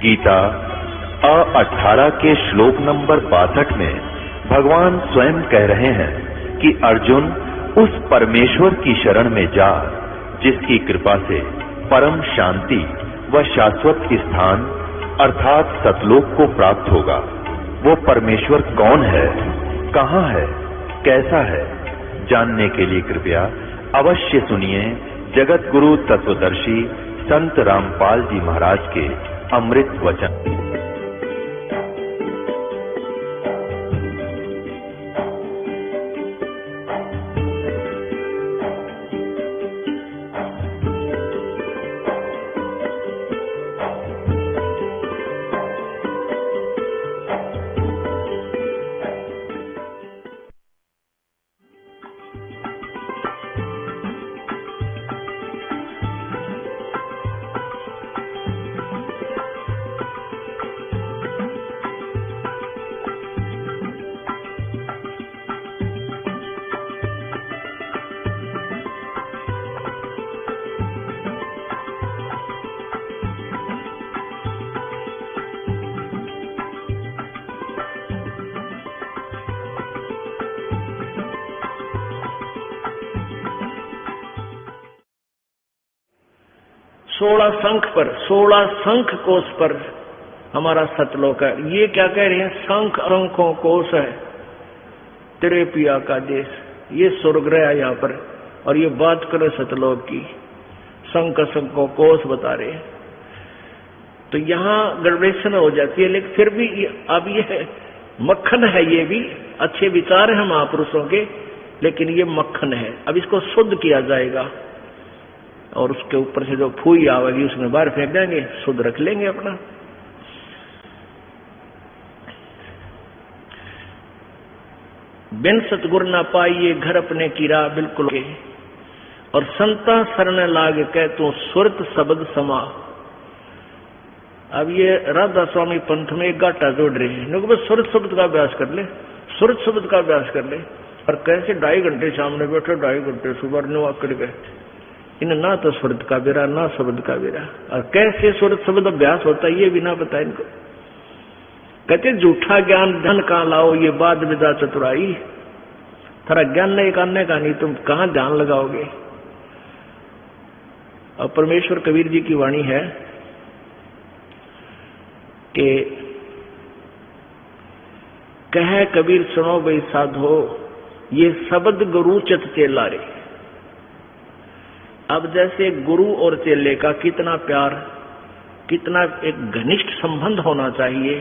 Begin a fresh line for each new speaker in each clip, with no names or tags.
गीता 18 के श्लोक नंबर 62 में भगवान स्वयं कह रहे हैं कि अर्जुन उस परमेश्वर की शरण में जा जिसकी कृपा से परम शांति व शाश्वत स्थान अर्थात सतलोक को प्राप्त होगा। वो परमेश्वर कौन है, कहाँ है, कैसा है, जानने के लिए कृपया अवश्य सुनिए जगत गुरु तत्वदर्शी संत रामपाल जी महाराज के अमृत वचन।
सोलह शंख कोश पर हमारा सतलोक है। ये क्या कह रहे हैं? शंख अंकों कोश है तेरे पिया का देश। ये स्वर्ग है यहाँ पर, और ये बात करो सतलोक की, शंखों कोश बता रहे हैं। तो यहाँ गड़बड़ेशन हो जाती है, लेकिन फिर भी अब ये मक्खन है, ये भी अच्छे विचार हैं महापुरुषों के, लेकिन ये मक्खन है। अब इसको शुद्ध किया जाएगा और उसके ऊपर से जो फूई आवेगी उसमें बाहर फेंक देंगे, शुद्ध रख लेंगे अपना। बिन सतगुर ना पाइए घर अपने कीरा बिल्कुल के, और संता शरण लाग कह तू सुरत शब्द समा। अब ये राधा स्वामी पंथ में एक गाटा जोड़ रहे हैं, बस सुरत शब्द का अभ्यास कर ले, सुरत शब्द का अभ्यास कर ले। और कैसे 2.5 घंटे सामने बैठे, 2.5 घंटे सुबह नुआ कर गए, इन ना तो सुरत का बेरा ना शब्द का बेरा। और कैसे सुरत शब्द अभ्यास होता है ये भी ना बताए इनको। कहते झूठा ज्ञान धन कहाँ लाओ, ये बाद विदा चतुराई। थोड़ा ज्ञान नहीं करने का, नहीं तुम कहाँ ध्यान लगाओगे। और परमेश्वर कबीर जी की वाणी है कि कह कबीर सुनो भाई साधो, ये शब्द गुरु चित चेला रे। अब जैसे गुरु और चेले का कितना प्यार, कितना एक घनिष्ठ संबंध होना चाहिए।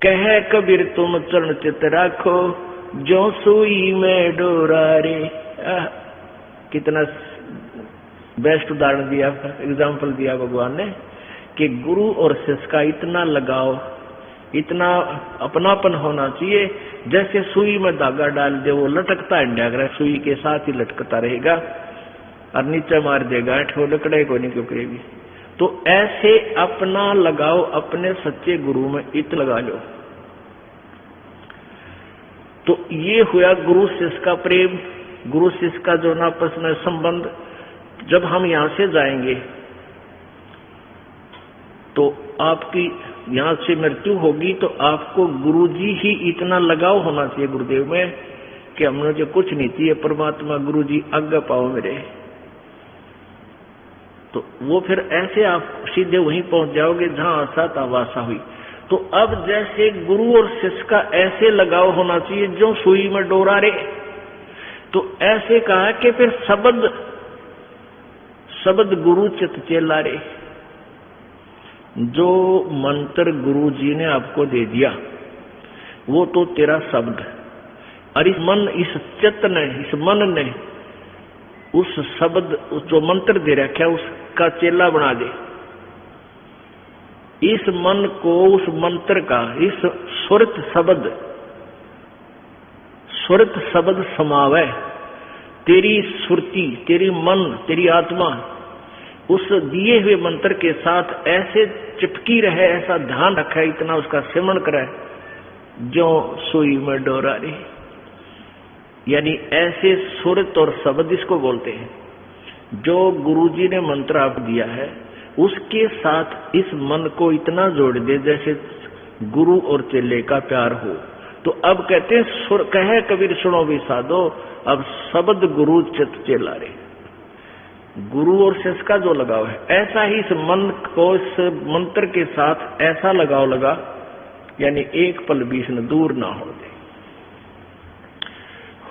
कह कबीर तुम चरण चित राखो, जो सुई में डोरा रे। कितना बेस्ट उदाहरण दिया, एग्जाम्पल दिया भगवान ने कि गुरु और शिष्य का इतना लगाव, इतना अपनापन होना चाहिए। जैसे सुई में धागा डाल दे, वो लटकता है, सुई के साथ ही लटकता रहेगा और नीचे मार देगा, ठो लकड़े को नहीं करेगी। तो ऐसे अपना लगाओ अपने सच्चे गुरु में, इत लगा लो। तो ये हुआ गुरु शिष्य का प्रेम, गुरु शिष्य का जो आपस में संबंध। जब हम यहां से जाएंगे तो आपकी यहां से मृत्यु होगी, तो आपको गुरुजी ही इतना लगाव होना चाहिए गुरुदेव में कि हमने जो कुछ नहीं चाहिए, परमात्मा गुरुजी आज्ञा पाओ मेरे। तो वो फिर ऐसे आप सीधे वहीं पहुंच जाओगे जहां आशा था वासा हुई। तो अब जैसे गुरु और शिष्य का ऐसे लगाव होना चाहिए जो सुई में डोरा रे। तो ऐसे कहा कि फिर शब्द गुरु चित चेला रे। जो मंत्र गुरु जी ने आपको दे दिया वो तो तेरा शब्द, और इस चित्त ने, इस मन ने उस शब्द, जो मंत्र दे रखा है उसका चेला बना दे। इस मन को उस मंत्र का, इस सुरत शब्द समावे। तेरी सुरती, तेरी मन, तेरी आत्मा उस दिए हुए मंत्र के साथ ऐसे चिपकी रहे, ऐसा ध्यान रखे, इतना उसका सिमरण करे जो सुई में डोरा रे। यानी ऐसे सुरत और शब्द इसको बोलते हैं। जो गुरुजी ने मंत्र आप दिया है उसके साथ इस मन को इतना जोड़ दे जैसे गुरु और चेले का प्यार हो। तो अब कहते हैं सुर कहे कबीर सुनो भी साधो, अब शब्द गुरु चित चेला रे। गुरु और शिष्य का जो लगाव है, ऐसा ही इस मन को इस मंत्र के साथ ऐसा लगाव लगा, यानी एक पल बीच में दूर ना हो दे।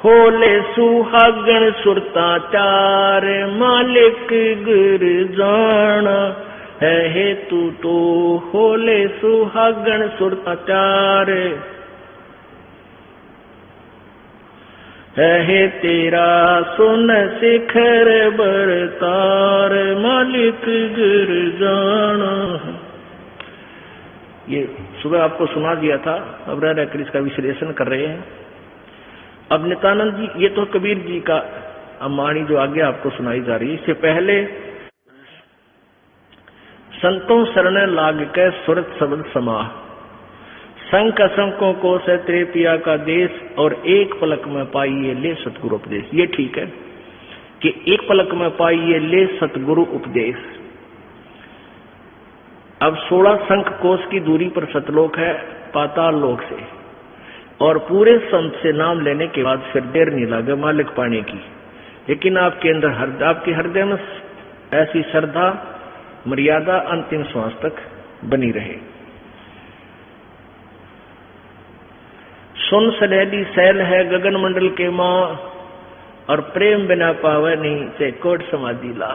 होले सुहागण सुरता चार, मालिक गुर जाना है हेतु तो। होले सुहागण सुरता चार, है तेरा सुन शिखर बरतार, मालिक गिर जाना। ये सुबह आपको सुना दिया था, अब रह रहकर इसका विश्लेषण कर रहे हैं। अब नित्यानंद जी, ये तो कबीर जी का अमाणी जो आगे आपको सुनाई जा रही है। इससे पहले संतों शरण लाग के सुरत शब्द समाह, संख असंकों को सत्रे पिया का देश, और एक पलक में पाइए ले सतगुरु उपदेश। ये ठीक है कि एक पलक में पाइए ले सतगुरु उपदेश। अब 16 शंख कोश की दूरी पर सतलोक है पाताल लोक से, और पूरे संत से नाम लेने के बाद फिर देर नहीं लगे मालिक पाने की। लेकिन आपके अंदर आपके हृदय में ऐसी श्रद्धा मर्यादा अंतिम श्वास तक बनी रहे। सुन सनैली सैल है गगन मंडल के माँ, और प्रेम बिना पावे नहीं से कोट समाधि ला।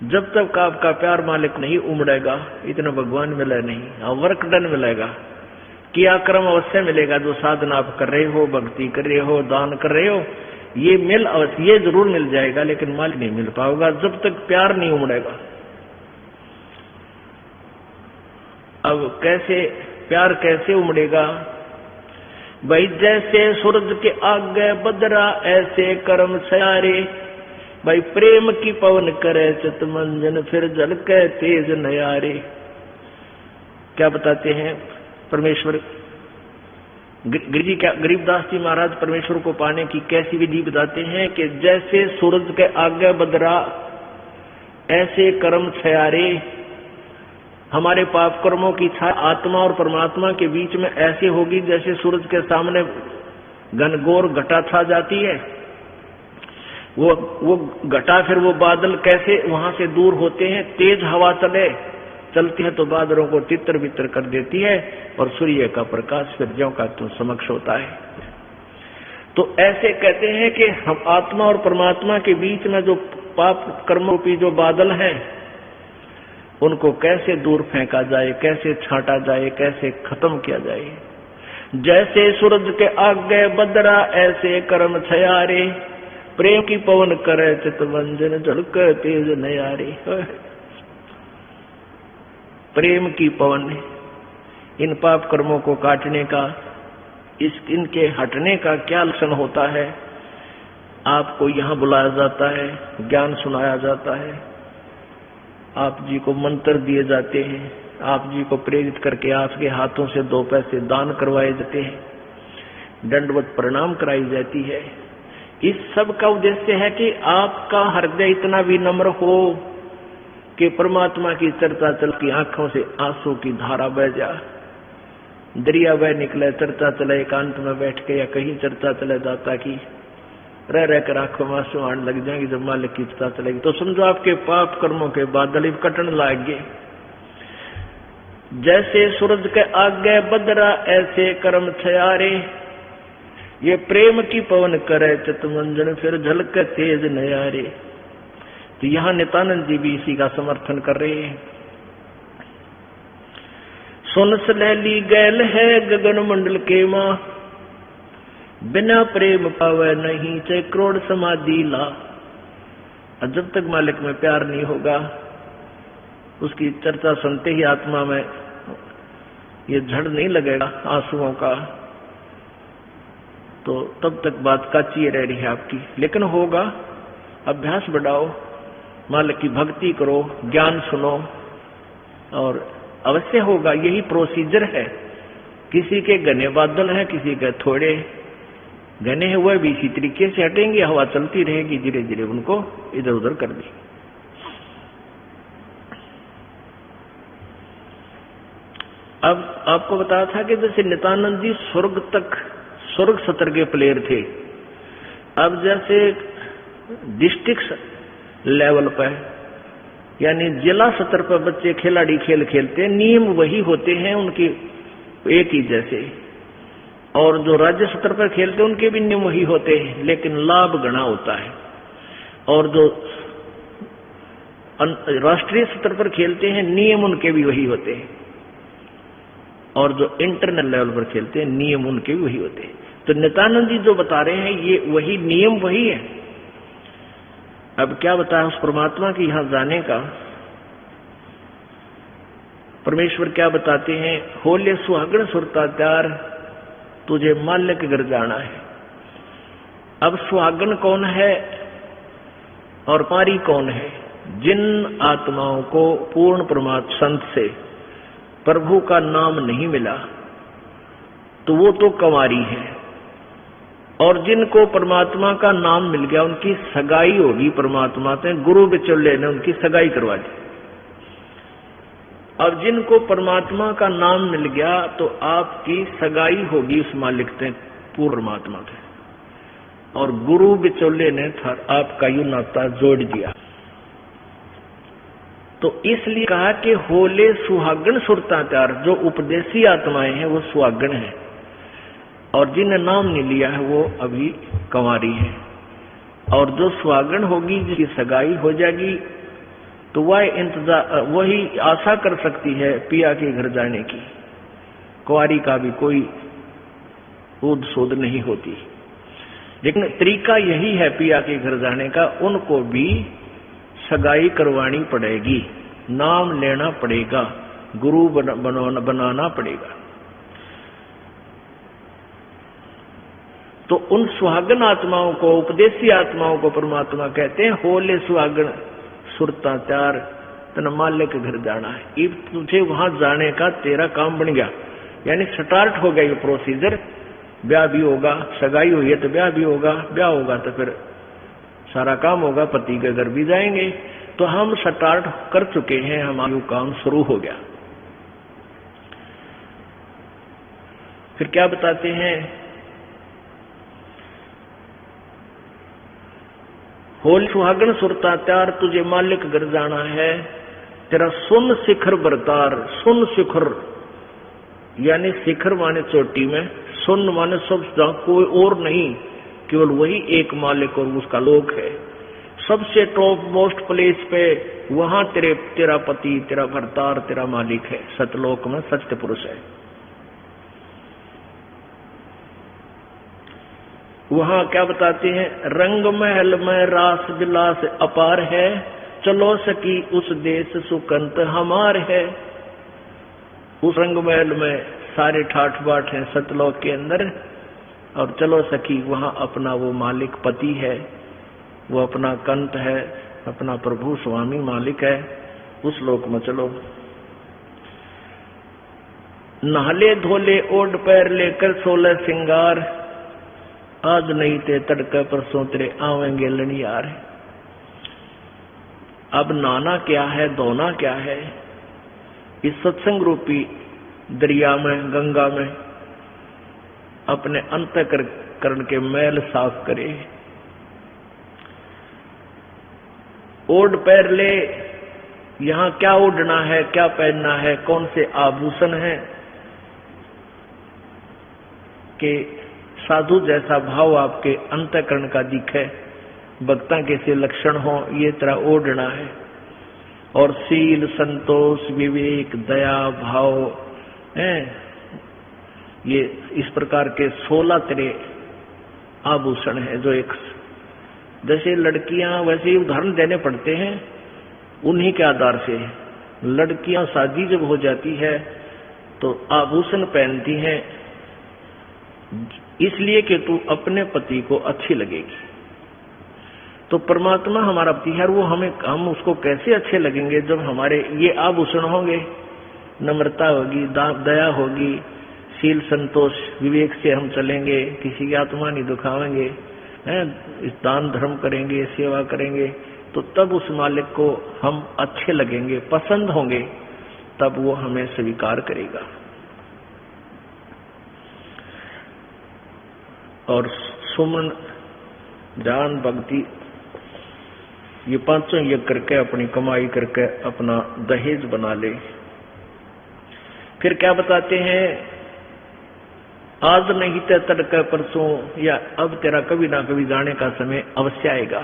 जब तक आपका प्यार मालिक नहीं उमड़ेगा, इतना भगवान मिले नहीं। हाँ, वर्क डन मिलेगा, किया कर्म अवश्य मिलेगा। जो साधना आप कर रहे हो, भक्ति कर रहे हो, दान कर रहे हो, ये मिल अवश्य, ये जरूर मिल जाएगा, लेकिन मालिक नहीं मिल पाएगा जब तक प्यार नहीं उमड़ेगा। अब कैसे प्यार कैसे उमड़ेगा भाई? जैसे सूरज के आगे बदरा ऐसे कर्म सयारे, भाई प्रेम की पवन करे चित मंजन, फिर जल के तेज नयारे। क्या बताते हैं परमेश्वर गरीबदास जी महाराज परमेश्वर को पाने की कैसी विधि बताते हैं कि जैसे सूरज के आगे बदरा ऐसे कर्म छयारे, हमारे पाप कर्मों की छाया आत्मा और परमात्मा के बीच में ऐसे होगी जैसे सूरज के सामने घनघोर घटा छा जाती है। वो घटा, फिर वो बादल कैसे वहां से दूर होते हैं। तेज हवा चलती है तो बादलों को तितर बितर कर देती है, और सूर्य का प्रकाश फिर ज्यों का त्यों समक्ष होता है। तो ऐसे कहते हैं कि हम आत्मा और परमात्मा के बीच में जो पाप कर्मों की जो बादल हैं, उनको कैसे दूर फेंका जाए, कैसे छांटा जाए, कैसे खत्म किया जाए। जैसे सूरज के आगे बदरा ऐसे कर्म छयारे, प्रेम की पवन करे चितवंजन झलक तेज नयारे। प्रेम की पवन, इन पाप कर्मों को काटने का, इनके हटने का क्या लक्षण होता है? आपको यहाँ बुलाया जाता है, ज्ञान सुनाया जाता है, आप जी को मंत्र दिए जाते हैं, आप जी को प्रेरित करके आपके हाथों से 2 पैसे दान करवाए जाते हैं, दंडवत प्रणाम कराई जाती है। इस सब का उद्देश्य है कि आपका हृदय इतना विनम्र हो कि परमात्मा की चर्चा चल की आंखों से आंसू की धारा बह जा, दरिया बह निकले, चर्चा चले एकांत में बैठ के, या कहीं चर्चा चले दाता की, रह रहकर आंखों में आंसू आने लग जाएंगे। जब मालिक की पता चलेगी तो समझो आपके पाप कर्मों के बादल कटन लागे। जैसे सूरज के आगे बदरा ऐसे कर्म छयारे, ये प्रेम की पवन करे चितमंजन, फिर झलक तेज नयारे। तो यहाँ नित्यानंद जी भी इसी का समर्थन कर रहे हैं। सुन सलैली गैल है गगन मंडल के माँ, बिना प्रेम पावे नहीं चाहे करोड़ समाधि ला। और जब तक मालिक में प्यार नहीं होगा, उसकी चर्चा सुनते ही आत्मा में ये झड़ नहीं लगेगा आंसुओं का, तो तब तक बात काची रह रही है आपकी। लेकिन होगा, अभ्यास बढ़ाओ, मालिक की भक्ति करो, ज्ञान सुनो, और अवश्य होगा। यही प्रोसीजर है। किसी के घने बादल हैं, किसी के थोड़े घने हुए भी इसी तरीके से हटेंगे, हवा चलती रहेगी, धीरे धीरे उनको इधर उधर कर दी। अब आपको बताया था कि जैसे नित्यानंद जी स्वर्ग सत्र के प्लेयर थे। अब जैसे डिस्ट्रिक्ट लेवल पर यानी जिला स्तर पर बच्चे खिलाड़ी खेल खेलते हैं, नियम वही होते हैं उनके एक ही जैसे, और जो राज्य स्तर पर खेलते हैं उनके भी नियम वही होते हैं, लेकिन लाभ गणा होता है। और जो राष्ट्रीय स्तर पर खेलते हैं नियम उनके भी वही होते हैं, और जो इंटरनेशनल लेवल पर खेलते हैं नियम उनके भी वही होते हैं। तो नित्यानंद जी जो बता रहे हैं ये वही नियम वही है। अब क्या बताया उस परमात्मा की यहां जाने का, परमेश्वर क्या बताते हैं, होले सुहागण सुरता त्यार तुझे माल्य के घर जाना है। अब सुहागण कौन है और पारी कौन है? जिन आत्माओं को पूर्ण परमात्मा संत से प्रभु का नाम नहीं मिला तो वो तो कंवारी है, और जिनको परमात्मा का नाम मिल गया उनकी सगाई होगी परमात्मा से, गुरु बिचौले ने उनकी सगाई करवा दी। और जिनको परमात्मा का नाम मिल गया तो आपकी सगाई होगी उस मालिक से, पूर्ण परमात्मा से, और गुरु बिचौले ने आपका यू नाता जोड़ दिया। तो इसलिए कहा कि होले सुहागण सुरता त्यार, जो उपदेशी आत्माएं हैं वो सुहागण हैं, और जिन्हें नाम नहीं लिया है वो अभी कंवारी है। और जो सुहागण होगी जिसकी सगाई हो जाएगी तो वह इंतजार वही आशा कर सकती है पिया के घर जाने की। कुंवारी का भी कोई ऊद शोध नहीं होती, लेकिन तरीका यही है पिया के घर जाने का, उनको भी सगाई करवानी पड़ेगी, नाम लेना पड़ेगा, गुरु बनाना पड़ेगा। तो उन सुहागन आत्माओं को, उपदेशी आत्माओं को परमात्मा कहते हैं होले सुहागन सुरता त्यार तना माल्य के घर जाना है। अब तुझे वहां जाने का तेरा काम बन गया, यानी स्टार्ट हो गया ये प्रोसीजर। ब्याह भी होगा, सगाई हुई है तो ब्याह भी होगा, ब्याह होगा तो फिर सारा काम होगा, पति के घर भी जाएंगे। तो हम स्टार्ट कर चुके हैं, हमारा काम शुरू हो गया। फिर क्या बताते हैं, होल सुहागन सुरता त्यार तुझे मालिक घर जाना है, तेरा सुन शिखर बरतार। सुन शिखर यानी शिखर माने चोटी में, सुन माने सब जहां कोई और नहीं, केवल वही एक मालिक और उसका लोक है। सबसे टॉप मोस्ट प्लेस पे वहां तेरा पति, तेरा भरतार, तेरा मालिक है, सतलोक में सत्य पुरुष है। वहां क्या बताते हैं, रंग महल में रास विलास अपार है, चलो सकी उस देश सुकंत हमार है। उस रंग महल में सारे ठाठ बाट हैं सतलोक के अंदर, और चलो सखी वहां अपना वो मालिक पति है, वो अपना कंत है, अपना प्रभु स्वामी मालिक है, उस लोक में चलो। नहले धोले ओढ़ पैर लेकर 16 सिंगार, आज नहीं ते तड़के परसों तेरे आवेंगे लनियार। अब नाना क्या है, धोना क्या है, इस सत्संग रूपी दरिया में, गंगा में अपने अंतःकरण के मैल साफ करे। ओढ़ पैर ले, यहां क्या ओढ़ना है, क्या पहनना है, कौन से आभूषण हैं कि साधु जैसा भाव आपके अंतःकरण का दिखे, भक्ता कैसे लक्षण हो, ये तरह ओढ़ना है। और शील, संतोष, विवेक, दया, भाव हैं, ये इस प्रकार के 16 तरह आभूषण है। जो एक जैसे लड़कियां, वैसे ही उदाहरण देने पड़ते हैं उन्हीं के आधार से। लड़कियां शादी जब हो जाती है तो आभूषण पहनती हैं इसलिए कि तू अपने पति को अच्छी लगेगी। तो परमात्मा हमारा पति है, वो हम उसको कैसे अच्छे लगेंगे जब हमारे ये आभूषण होंगे, नम्रता होगी, दया होगी, शील, संतोष, विवेक से हम चलेंगे, किसी की आत्मा नहीं दुखावेंगे, दान धर्म करेंगे, सेवा करेंगे, तो तब उस मालिक को हम अच्छे लगेंगे, पसंद होंगे, तब वो हमें स्वीकार करेगा। और सुमन, ध्यान, भक्ति, ये पांचों यज्ञ करके अपनी कमाई करके अपना दहेज बना ले। फिर क्या बताते हैं, आज नहीं तो तड़का परसों, या अब तेरा कभी ना कभी जाने का समय अवश्य आएगा।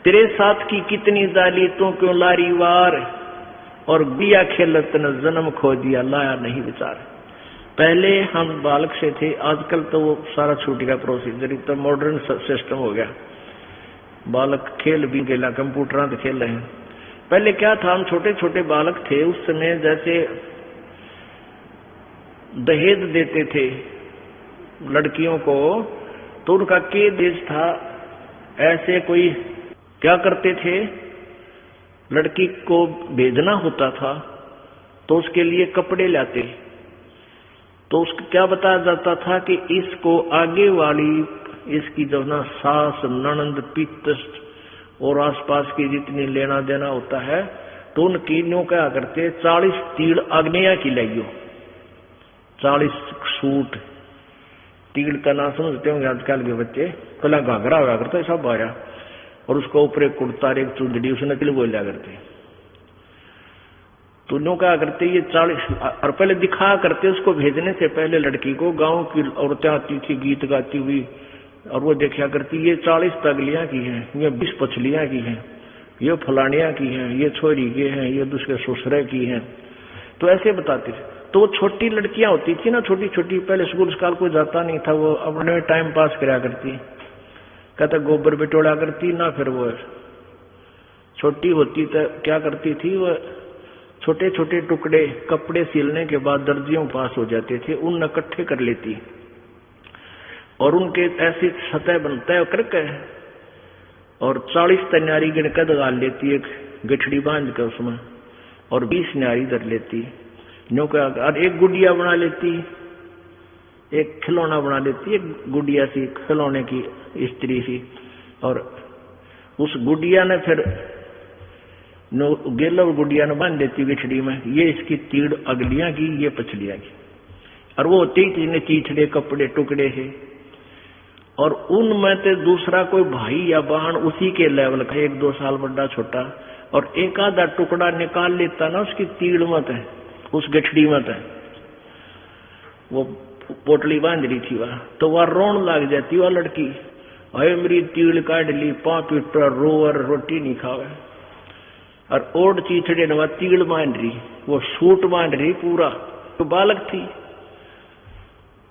तेरे साथ की कितनी जाली तू क्यों लारी वार, और बिया खेलत न जन्म खो दिया लाया नहीं विचार। पहले हम बालक से थे, आजकल तो वो सारा छूट गया प्रोसीजर, तो मॉडर्न सिस्टम हो गया, बालक खेल भी गेला, कंप्यूटर तो खेल रहे हैं। पहले क्या था, हम छोटे छोटे बालक थे, उस समय जैसे दहेज देते थे लड़कियों को, तो उनका के देश था, ऐसे कोई क्या करते थे, लड़की को भेजना होता था तो उसके लिए कपड़े लाते, तो उसको क्या बताया जाता था कि इसको आगे वाली, इसकी जो ना सास, ननंद, पित्त और आसपास की जितनी लेना देना होता है, तो उनकी न्यों क्या करते, 40 तीड़ आग्नेया की लाइयो, 40 सूट। तीड़ का नाम समझते होंगे आजकल के बच्चे, पहला घाघरा हुआ करता सब आया, और उसको ऊपर एक कुर्ता, एक चुंदड़ी, उसने तिल बोलिया करते। तो न्यों क्या करते, ये 40, और पहले दिखा करते, उसको भेजने से पहले लड़की को गांव की औरतें आती थी गीत गाती हुई, और वो देखा करती, ये 40 तगलियां की हैं, ये 20 पछलियां की हैं, ये फलानियां की हैं, ये छोरी के हैं, ये दूसरे ससुरे की हैं। तो ऐसे बताते थे। तो वो छोटी लड़कियां होती थी ना, छोटी छोटी, पहले स्कूल स्काल कोई जाता नहीं था, वो अपने टाइम पास कराया करती, कहता गोबर बिटोड़ा करती ना। फिर वो छोटी होती तो क्या करती थी, वो छोटे छोटे टुकड़े कपड़े सिलने के बाद दर्जियों पास हो जाते थे, उन इकट्ठे कर लेती, और उनके ऐसी सतह बनता करके, और 40 तन्यारी गिनकर डाल लेती, एक गठड़ी बांध कर उसमें, और 20 न्यारी धर लेती, न्यों का, और एक गुड़िया बना लेती, एक खिलौना बना लेती, एक गुड़िया सी खिलौने की स्त्री सी, और उस गुड़िया ने फिर गेल और गुड़िया ने बांध लेती बिछड़ी में, ये इसकी तीड़ अगलियां की, ये पछलियां की, और वो होती ही चीथड़े कपड़े टुकड़े है, और उनमें से दूसरा कोई भाई या बहन उसी के लेवल का, 1-2 साल बड़ा छोटा, और एक आधा टुकड़ा निकाल लेता ना उसकी तीड़ मत है, उस गठड़ी मत है, वो पोटली बांध रही थी वह, तो वह रोन लग जाती वह लड़की, अरे मेरी तीड़ काट ली, 5 लीटर रोवर रोटी नहीं खावे, और ओढ़ चीथड़े ने वह तीड़ बांध रही, वो सूट बांध रही पूरा, तो बालक थी।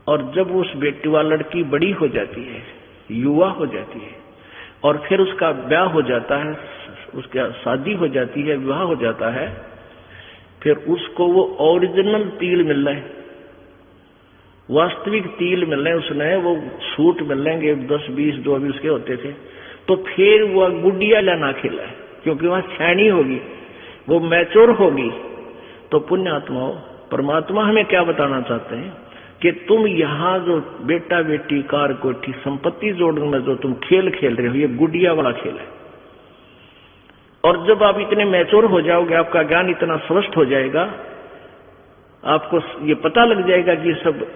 और जब उस बेटी वाली लड़की बड़ी हो जाती है, युवा हो जाती है, और फिर उसका ब्याह हो जाता है, उसका शादी हो जाती है, विवाह हो जाता है, फिर उसको वो ओरिजिनल तीड़ मिल रहा है, वास्तविक तील मिल रहे, उसने वो सूट मिल लेंगे 10-20 जो अभी उसके होते थे, तो फिर वो गुड़िया लाना खेला है, क्योंकि वहां छानी होगी, वो मैच्योर होगी। तो पुण्यात्माओं, परमात्मा हमें क्या बताना चाहते हैं कि तुम यहाँ जो बेटा बेटी कार कोठी संपत्ति जोड़ने में जो तुम खेल खेल रहे हो, ये गुड़िया वाला खेल है। और जब आप इतने मैच्योर हो जाओगे, आपका ज्ञान इतना स्पष्ट हो जाएगा, आपको ये पता लग जाएगा कि ये सब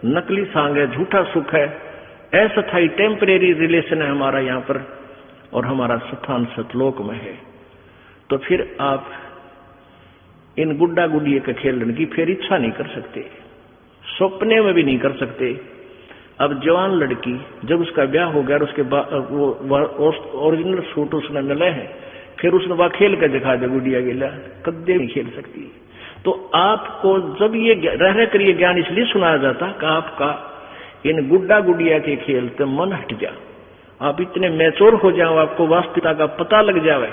नकली सांग है, झूठा सुख है, अस्थायी टेम्परेरी रिलेशन है हमारा यहाँ पर, और हमारा स्थान सतलोक में है। तो फिर आप इन गुड्डा गुड़िये के खेलने की फिर इच्छा नहीं कर सकते, सपने में भी नहीं कर सकते। अब जवान लड़की जब उसका ब्याह हो गया और उसके बाद वो ओरिजिनल सूट उसने मिले हैं, फिर उसने वह खेल कर दिखा दे गुड़िया गिला, कदे नहीं खेल सकती। तो आपको जब ये रह कर ये ज्ञान इसलिए सुनाया जाता कि आपका इन गुड्डा गुड़िया के खेल से मन हट जा, आप इतने मैच्योर हो जाओ, आपको वास्तविकता का पता लग जावे।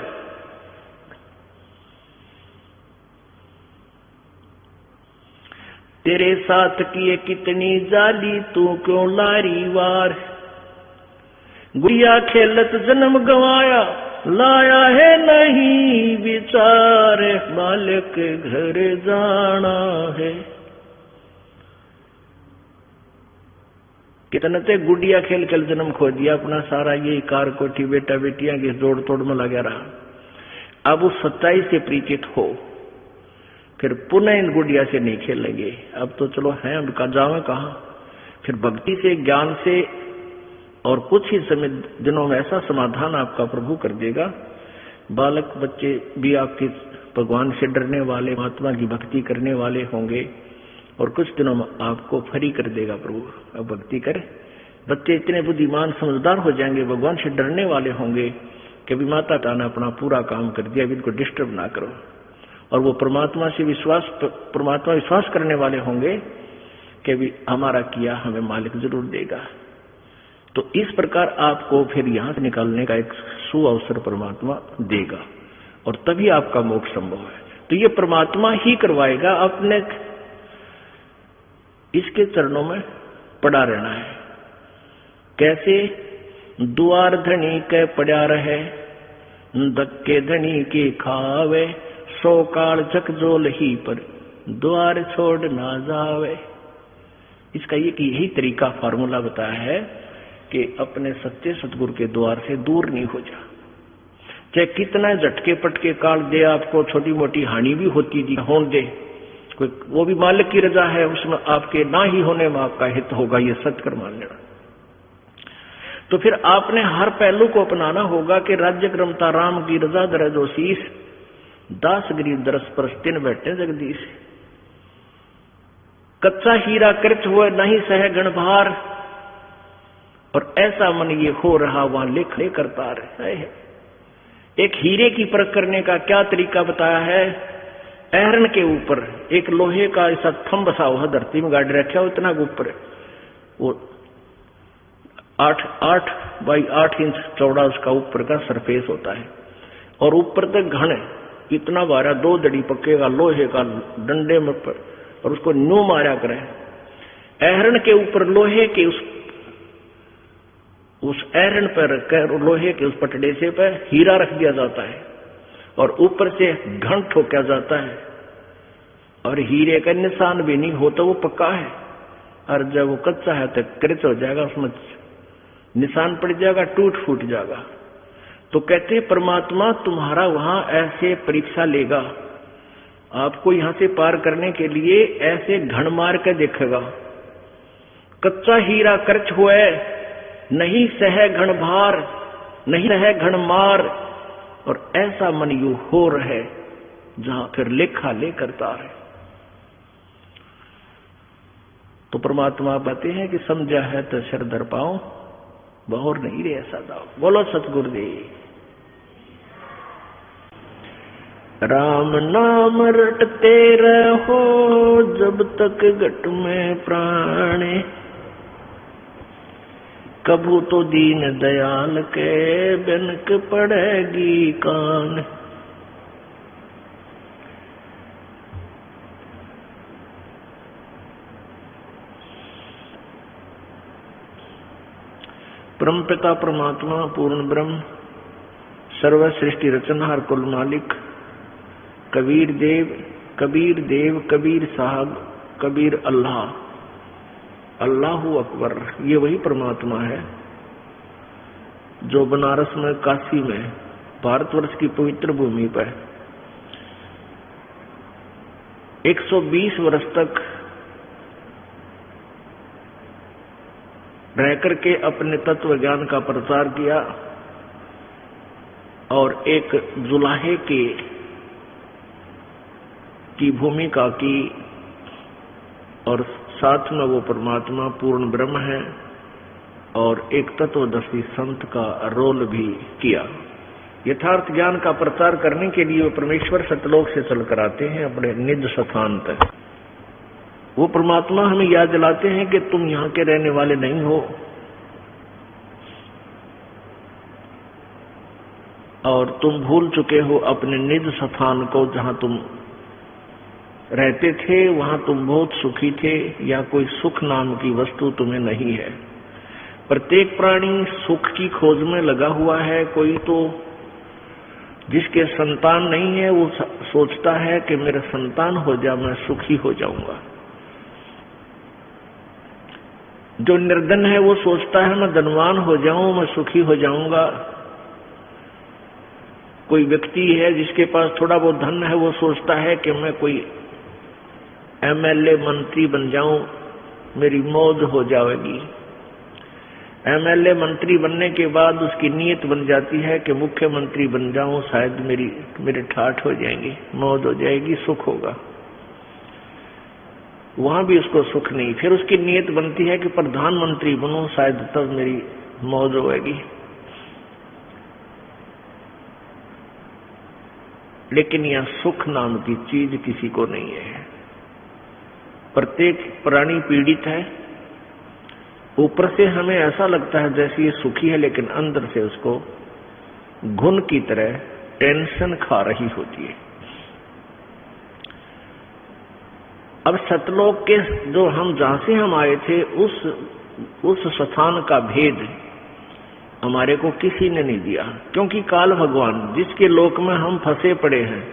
तेरे साथ किए कितनी जाली तू क्यों लारी वार, गुड़िया खेलत जन्म गवाया लाया है नहीं विचार, मालिक घर जाना है। कितने ते गुड़िया खेल कर जन्म खो दिया अपना, सारा यही कार कोठी बेटा बेटियां की जोड़ तोड़ में लगा रहा। अब उस सच्चाई से परिचित हो, फिर पुनः इन गुड़िया से नहीं खेलेंगे। अब तो चलो है, उनका जावे कहाँ, फिर भक्ति से ज्ञान से और कुछ ही समय दिनों में ऐसा समाधान आपका प्रभु कर देगा, बालक बच्चे भी आपके भगवान से डरने वाले, महात्मा की भक्ति करने वाले होंगे और कुछ दिनों में आपको फ्री कर देगा प्रभु। अब भक्ति करे, बच्चे इतने बुद्धिमान समझदार हो जाएंगे, भगवान से डरने वाले होंगे कि अभी माता पिता ने अपना पूरा काम कर दिया, अभी इनको डिस्टर्ब ना करो। और वो परमात्मा विश्वास करने वाले होंगे कि अभी हमारा किया हमें मालिक जरूर देगा। तो इस प्रकार आपको फिर यहां से निकालने का एक सुअवसर परमात्मा देगा और तभी आपका मोक्ष संभव है। तो ये परमात्मा ही करवाएगा, अपने इसके चरणों में पड़ा रहना है। कैसे? द्वार धनी के पड़ा रहे, धक्के धनी के खावे, सो काल झकझोल ही पर द्वार छोड़ ना जावे। इसका यही तरीका फार्मूला बताया है कि अपने सच्चे सतगुरु के द्वार से दूर नहीं हो जा। चाहे कितना झटके पटके काल दे, आपको छोटी मोटी हानि भी होती दे, कोई वो भी मालिक की रजा है, उसमें आपके ना ही होने में आपका हित होगा, ये सत्य कर मान लेना। तो फिर आपने हर पहलू को अपनाना होगा कि राज्य क्रमता राम की रजा दर जो शीश, दास गरीब दरस पर तिन बैठे जगदीश। कच्चा हीरा कृत हुए नहीं सह गण भार, और ऐसा मन ये हो रहा वहां लेख ले करता रहे। एक हीरे की परख करने का क्या तरीका बताया है? एहरन के ऊपर एक लोहे का ऐसा थंब बसा हुआ धरती में गाड़ रखा हो, इतना ऊपर वो 8 बाई 8 इंच चौड़ा उसका ऊपर का सरफेस होता है और ऊपर तक घन इतना बारा 2 दड़ी पकेगा लोहे का डंडे में पर, और उसको न्यू मारा करे। एहरन के ऊपर लोहे के उस एहरन पर रखकर लोहे के उस पटड़े से पर हीरा रख दिया जाता है और ऊपर से घन ठोका जाता है, और हीरे का निशान भी नहीं हो तो वो पक्का है, और जब वो कच्चा है तो कृत हो जाएगा, उसमें निशान पड़ जाएगा, टूट फूट जाएगा। तो कहते परमात्मा तुम्हारा वहां ऐसे परीक्षा लेगा, आपको यहां से पार करने के लिए ऐसे घन मार के देखेगा। कच्चा हीरा कर्च हुए नहीं सह घन भार, नहीं सह घन मार, और ऐसा मन यू हो रहे जहां फिर लेखा ले करता है। तो परमात्मा कहते हैं कि समझा है तो सिर धर पाओ, बहुर नहीं रे ऐसा दाओ। बोलो सतगुरुदेव। राम नाम रटते रहो जब तक घट में प्राणे, कभू तो दीन दयाल के बिनक पड़ेगी कान। परमपिता परमात्मा पूर्ण ब्रह्म सर्व सृष्टि रचनहार कुल मालिक कबीर देव कबीर साहब कबीर अल्लाह, अल्लाहू अकबर, ये वही परमात्मा है जो बनारस में, काशी में, भारतवर्ष की पवित्र भूमि पर 120 वर्ष तक रह करके अपने तत्व ज्ञान का प्रचार किया, और एक जुलाहे की भूमिका की, और साथ में वो परमात्मा पूर्ण ब्रह्म है और एक तत्वदर्शी संत का रोल भी किया। यथार्थ ज्ञान का प्रचार करने के लिए वो परमेश्वर सतलोक से चलकर आते हैं अपने निज स्थान तक। वो परमात्मा हमें याद दिलाते हैं कि तुम यहाँ के रहने वाले नहीं हो, और तुम भूल चुके हो अपने निज स्थान को, जहां तुम रहते थे वहां तुम बहुत सुखी थे, या कोई सुख नाम की वस्तु तुम्हें नहीं है। प्रत्येक प्राणी सुख की खोज में लगा हुआ है। कोई तो जिसके संतान नहीं है वो सोचता है कि मेरा संतान हो जाए मैं सुखी हो जाऊंगा। जो निर्धन है वो सोचता है मैं धनवान हो जाऊं, मैं सुखी हो जाऊंगा। कोई व्यक्ति है जिसके पास थोड़ा बहुत धन है, वो सोचता है कि मैं कोई एमएलए मंत्री बन जाऊं, मेरी मौज हो जाएगी। एमएलए मंत्री बनने के बाद उसकी नीयत बन जाती है कि मुख्यमंत्री बन जाऊं, शायद मेरे ठाठ हो जाएंगे, मौज हो जाएगी, सुख होगा। वहां भी उसको सुख नहीं। फिर उसकी नीयत बनती है कि प्रधानमंत्री बनूं, शायद तब मेरी मौज होगी। लेकिन यह सुख नाम की चीज किसी को नहीं है। प्रत्येक प्राणी पीड़ित है। ऊपर से हमें ऐसा लगता है जैसे ये सुखी है, लेकिन अंदर से उसको घुन की तरह टेंशन खा रही होती है। अब सतलोक के जो हम जहां से हम आए थे उस स्थान का भेद हमारे को किसी ने नहीं दिया, क्योंकि काल भगवान जिसके लोक में हम फंसे पड़े हैं,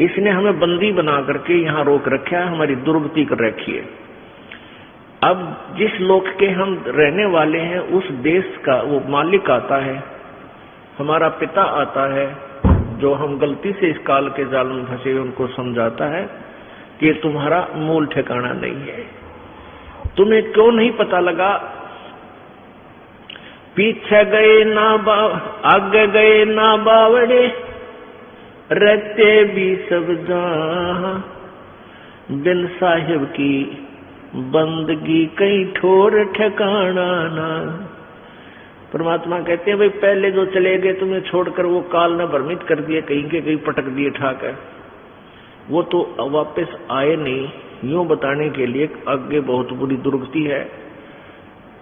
इसने हमें बंदी बना करके यहाँ रोक रखा है, हमारी दुर्गति कर रखी है। अब जिस लोक के हम रहने वाले हैं उस देश का वो मालिक आता है, हमारा पिता आता है, जो हम गलती से इस काल के जाल में फंसे उनको समझाता है कि तुम्हारा मूल ठिकाना नहीं है। तुम्हें क्यों नहीं पता लगा? पीछे गए ना आगे गए ना बावड़े, रहते भी सब जहां, बिन साहिब की बंदगी कहीं ठोर ठिकाना ना। परमात्मा कहते हैं भाई पहले जो चले गए तुम्हें छोड़कर, वो काल ने भ्रमित कर दिए, कहीं के कहीं पटक दिए ठाकर, वो तो वापस आए नहीं। यूं बताने के लिए आगे बहुत बुरी दुर्गति है,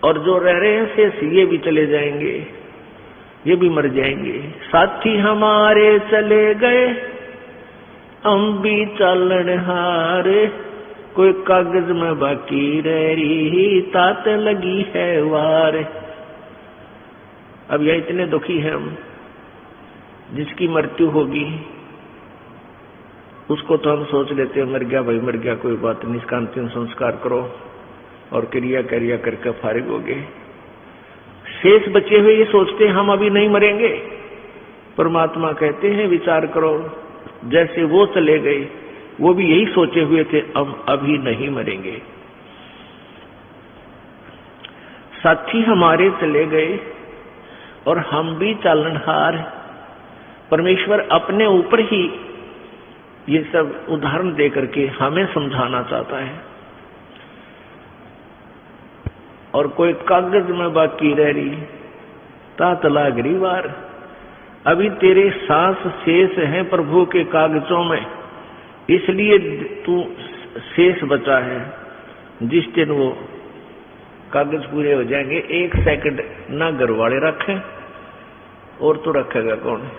और जो रह रहे हैं शेष ये भी चले जाएंगे, ये भी मर जाएंगे। साथी हमारे चले गए, हम भी चलन हारे, कोई कागज में बाकी रह रही, तात लगी है वार। अब यह इतने दुखी हैं हम, जिसकी मृत्यु होगी उसको तो हम सोच लेते हैं मर गया भाई मर गया, कोई बात नहीं, इसका अंतिम संस्कार करो और क्रिया करके फारिग हो गए। शेष बचे हुए ये सोचते हैं हम अभी नहीं मरेंगे। परमात्मा कहते हैं विचार करो, जैसे वो चले गए वो भी यही सोचे हुए थे हम अभी नहीं मरेंगे। साथी हमारे चले गए और हम भी चालनहार। परमेश्वर अपने ऊपर ही ये सब उदाहरण दे करके हमें समझाना चाहता है। और कोई कागज में बाकी रह रही, तात लागरी वार। अभी तेरे सांस शेष हैं प्रभु के कागजों में, इसलिए तू शेष बचा है। जिस दिन वो कागज पूरे हो जाएंगे, एक सेकंड ना घर वाले रखें और तो रखेगा कौन?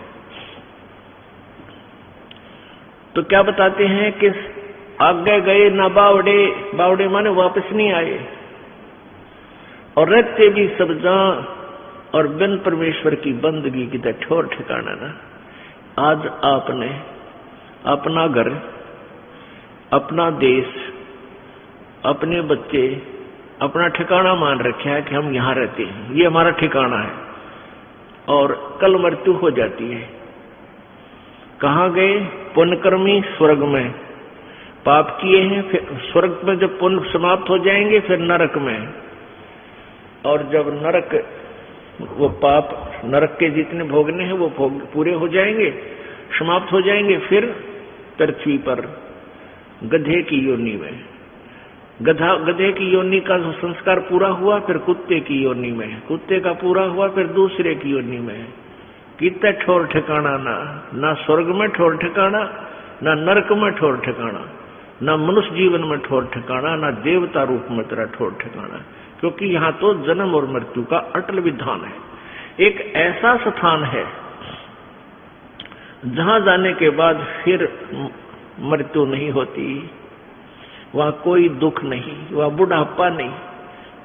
तो क्या बताते हैं कि आगे गए ना बावड़े, बावड़े माने वापस नहीं आए, और रहते भी सब जहां, और बिन परमेश्वर की बंदगी की तो ठोर ठिकाना ना। आज आपने अपना घर, अपना देश, अपने बच्चे अपना ठिकाना मान रखा है कि हम यहां रहते हैं, ये हमारा ठिकाना है, और कल मृत्यु हो जाती है। कहाँ गए? पुण्यकर्मी स्वर्ग में, पाप किए हैं फिर स्वर्ग में जब पुण्य समाप्त हो जाएंगे फिर नरक में, और जब नरक वो पाप नरक के जितने भोगने हैं वो भोग पूरे हो जाएंगे, समाप्त हो जाएंगे, फिर पृथ्वी पर गधे की योनि में, गधे की योनि का संस्कार पूरा हुआ, फिर कुत्ते की योनि में, कुत्ते का पूरा हुआ, फिर दूसरे की योनि में। कितना ठोर ठिकाना ना स्वर्ग में ठोर ठिकाना, ना नरक में ठोर ठिकाना, ना मनुष्य जीवन में ठोर ठिकाना, ना देवता रूप में तेरा ठोर ठिकाना। क्योंकि यहाँ तो जन्म और मृत्यु का अटल विधान है। एक ऐसा स्थान है जहां जाने के बाद फिर मृत्यु नहीं होती, वहां कोई दुख नहीं, वहां बुढ़ापा नहीं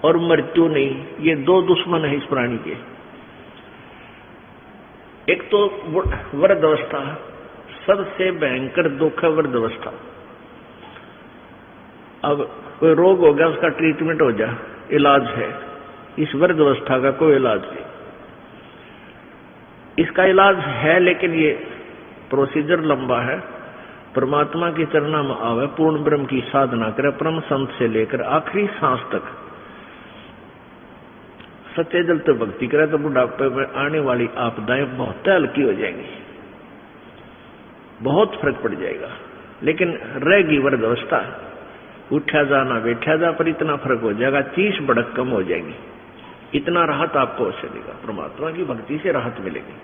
और मृत्यु नहीं। ये दो दुश्मन है इस प्राणी के। एक तो वृद्धावस्था, सबसे भयंकर दुख है वृद्धावस्था। अब कोई रोग हो गया, उसका ट्रीटमेंट हो जाए, इलाज है। इस वृद्धावस्था का कोई इलाज नहीं, इसका इलाज है लेकिन ये प्रोसीजर लंबा है। परमात्मा की चरणा में आवे, पूर्ण ब्रह्म की साधना करे, परम संत से लेकर आखिरी सांस तक सच्चे दिल तो भक्ति करे तो बुढ़ापे में आने वाली आपदाएं बहुत हल्की हो जाएंगी, बहुत फर्क पड़ जाएगा। लेकिन रहेगी वृद्ध अवस्था, उठा जा ना बैठा जा, पर इतना फर्क हो जाएगा, 30 बढ़त कम हो जाएगी। इतना राहत आपको अवश्य देगा, परमात्मा की भक्ति से राहत मिलेगी।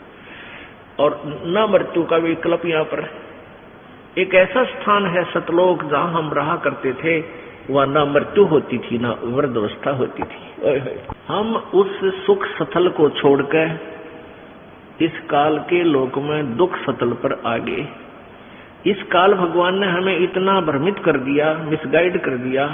और न मृत्यु का विकल्प यहाँ पर एक ऐसा स्थान है सतलोक, जहां हम रहा करते थे, वह न मृत्यु होती थी न वृद्धावस्था होती थी। हम उस सुख सतल को छोड़कर इस काल के लोक में दुख सतल पर आ गए। इस काल भगवान ने हमें इतना भ्रमित कर दिया, मिसगाइड कर दिया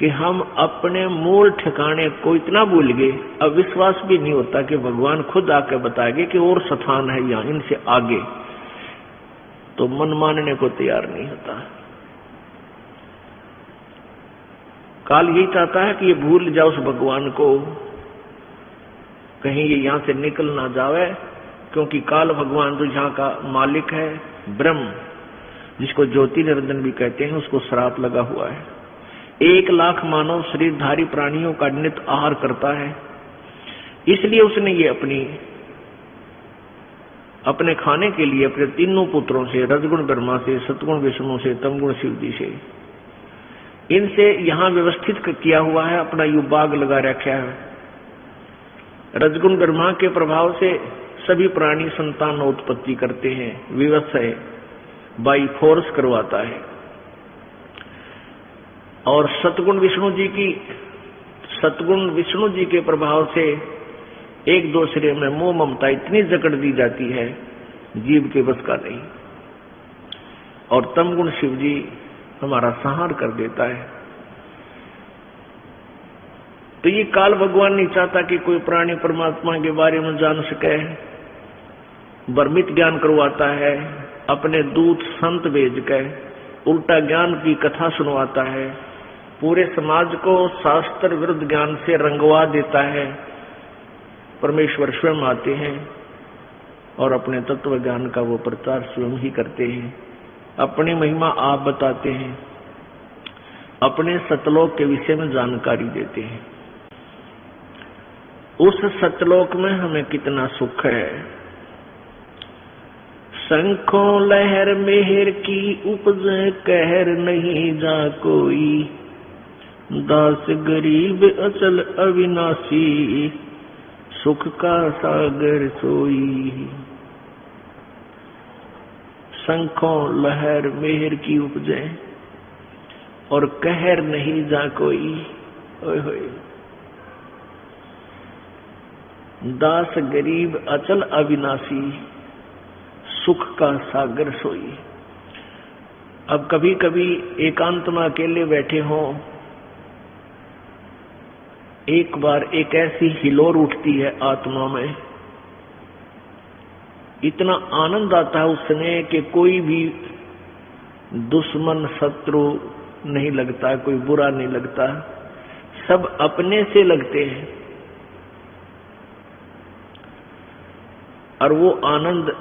कि हम अपने मूल ठिकाने को इतना भूल गए, अब विश्वास भी नहीं होता कि भगवान खुद आके बताएंगे कि और स्थान है यहाँ, इनसे आगे, तो मन मानने को तैयार नहीं होता। काल यही चाहता है कि ये भूल जाओ उस भगवान को, कहीं ये यहां से निकल ना जावे, क्योंकि काल भगवान जो यहाँ का मालिक है, ब्रह्म, जिसको ज्योति निरंजन भी कहते हैं, उसको श्राप लगा हुआ है। 1 लाख मानव शरीरधारी प्राणियों का नित्य आहार करता है, इसलिए उसने ये अपने खाने के लिए अपने तीनों पुत्रों से, रजगुण ब्रह्मा से, सतगुण विष्णु से, तमगुण शिव जी से, इनसे यहां व्यवस्थित किया हुआ है, अपना युबाग लगा रखा है। रजगुण ब्रह्मा के प्रभाव से सभी प्राणी संतान उत्पत्ति करते हैं, विवश बाई फोर्स करवाता है। और सतगुण विष्णु जी के प्रभाव से एक दूसरे में मोह ममता इतनी जकड़ दी जाती है, जीव के बस का नहीं। और तमगुण शिव जी हमारा संहार कर देता है। तो ये काल भगवान नहीं चाहता कि कोई प्राणी परमात्मा के बारे में जान सके, भ्रमित ज्ञान करवाता है, अपने दूत संत भेज के उल्टा ज्ञान की कथा सुनवाता है, पूरे समाज को शास्त्र विरुद्ध ज्ञान से रंगवा देता है। परमेश्वर स्वयं आते हैं और अपने तत्व ज्ञान का वो प्रचार स्वयं ही करते हैं, अपनी महिमा आप बताते हैं, अपने सतलोक के विषय में जानकारी देते हैं। उस सतलोक में हमें कितना सुख है। शंखों लहर मेहर की उपज कहर नहीं जा कोई, दास गरीब अचल अविनाशी सुख का सागर सोई। शंखों लहर मेहर की उपजे और कहर नहीं जा कोई, ओए होए। दास गरीब अचल अविनाशी सुख का सागर सोई। अब कभी कभी एकांत में अकेले बैठे हो, एक बार एक ऐसी हिलोर उठती है आत्मा में, इतना आनंद आता है उसमें कि कोई भी दुश्मन शत्रु नहीं लगता, कोई बुरा नहीं लगता, सब अपने से लगते हैं। और वो आनंद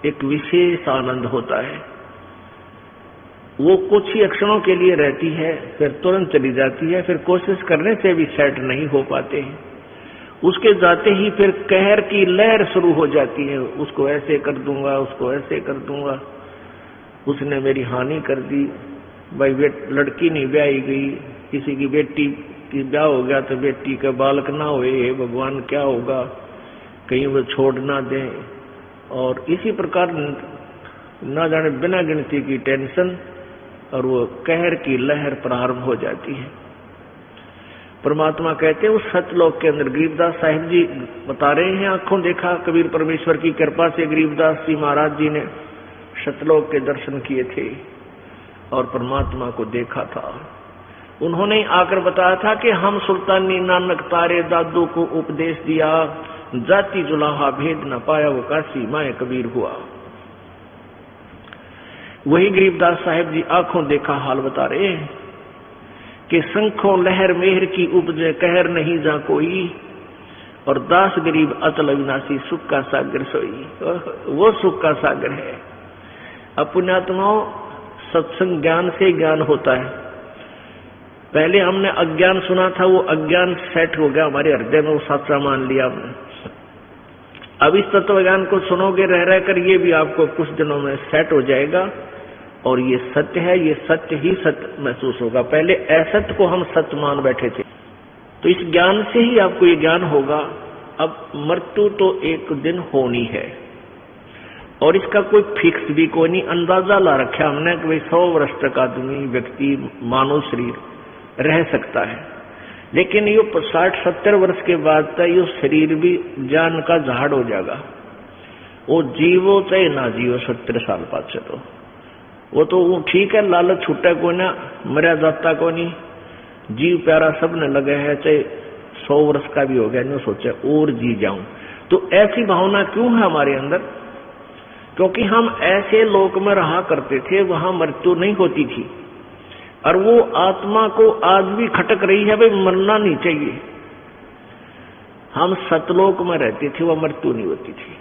एक विशेष आनंद होता है। वो कुछ ही क्षणों के लिए रहती है, फिर तुरंत चली जाती है, फिर कोशिश करने से भी सेट नहीं हो पाते हैं। उसके जाते ही फिर कहर की लहर शुरू हो जाती है, उसको ऐसे कर दूंगा, उसको ऐसे कर दूंगा, उसने मेरी हानि कर दी। भाई लड़की नहीं ब्याही गई, किसी की बेटी की ब्याह हो गया तो बेटी का बालक ना हुए, भगवान क्या होगा, कहीं वो छोड़ ना दें। और इसी प्रकार ना जाने बिना गिनती की टेंशन और वो कहर की लहर प्रारंभ हो जाती है। परमात्मा कहते हैं उस सतलोक के अंदर, गरीबदास साहिब जी बता रहे हैं, आंखों देखा कबीर परमेश्वर की कृपा से गरीबदास जी महाराज जी ने सतलोक के दर्शन किए थे और परमात्मा को देखा था। उन्होंने आकर बताया था कि हम सुल्तानी नानक तारे दादू को उपदेश दिया, जाति जुलाहा भेद न पाया वो काशी माए कबीर हुआ। वही गरीबदास साहिब जी आंखों देखा हाल बता रहे हैं कि शंखों लहर मेहर की उपजे कहर नहीं जा कोई, और दास गरीब अचल अविनाशी सुख का सागर सोई। वो सुख का सागर है। अब पुण्यात्माओं, सत्संग ज्ञान से ज्ञान होता है। पहले हमने अज्ञान सुना था, वो अज्ञान सेट हो गया हमारे हृदय में, वो सच्चा मान लिया हमने। अब इस तत्व ज्ञान को सुनोगे रह रहकर, ये भी आपको कुछ दिनों में सेट हो जाएगा और ये सत्य है, ये सत्य ही सत्य महसूस होगा। पहले असत्य को हम सत्य मान बैठे थे, तो इस ज्ञान से ही आपको ये ज्ञान होगा। अब मृत्यु तो एक दिन होनी है और इसका कोई फिक्स भी कोई नहीं, अंदाजा ला रखा हमने कि भाई 100 वर्ष तक आदमी व्यक्ति मानव शरीर रह सकता है, लेकिन ये 60-70 वर्ष के बाद तक ये शरीर भी जान का झाड़ हो जाएगा। वो जीवो चाहे ना जीवो 70 साल बाद से, तो वो तो ठीक है, लालच छूटा को ना, मर्या जाता को नहीं, जीव प्यारा सब ने लगे है, चाहे 100 वर्ष का भी हो गया, नहीं सोचा और जी जाऊं। तो ऐसी भावना क्यों है हमारे अंदर? क्योंकि हम ऐसे लोक में रहा करते थे, वहां मृत्यु नहीं होती थी, और वो आत्मा को आज भी खटक रही है, भाई मरना नहीं चाहिए। हम सतलोक में रहते थे, वह मृत्यु नहीं होती थी।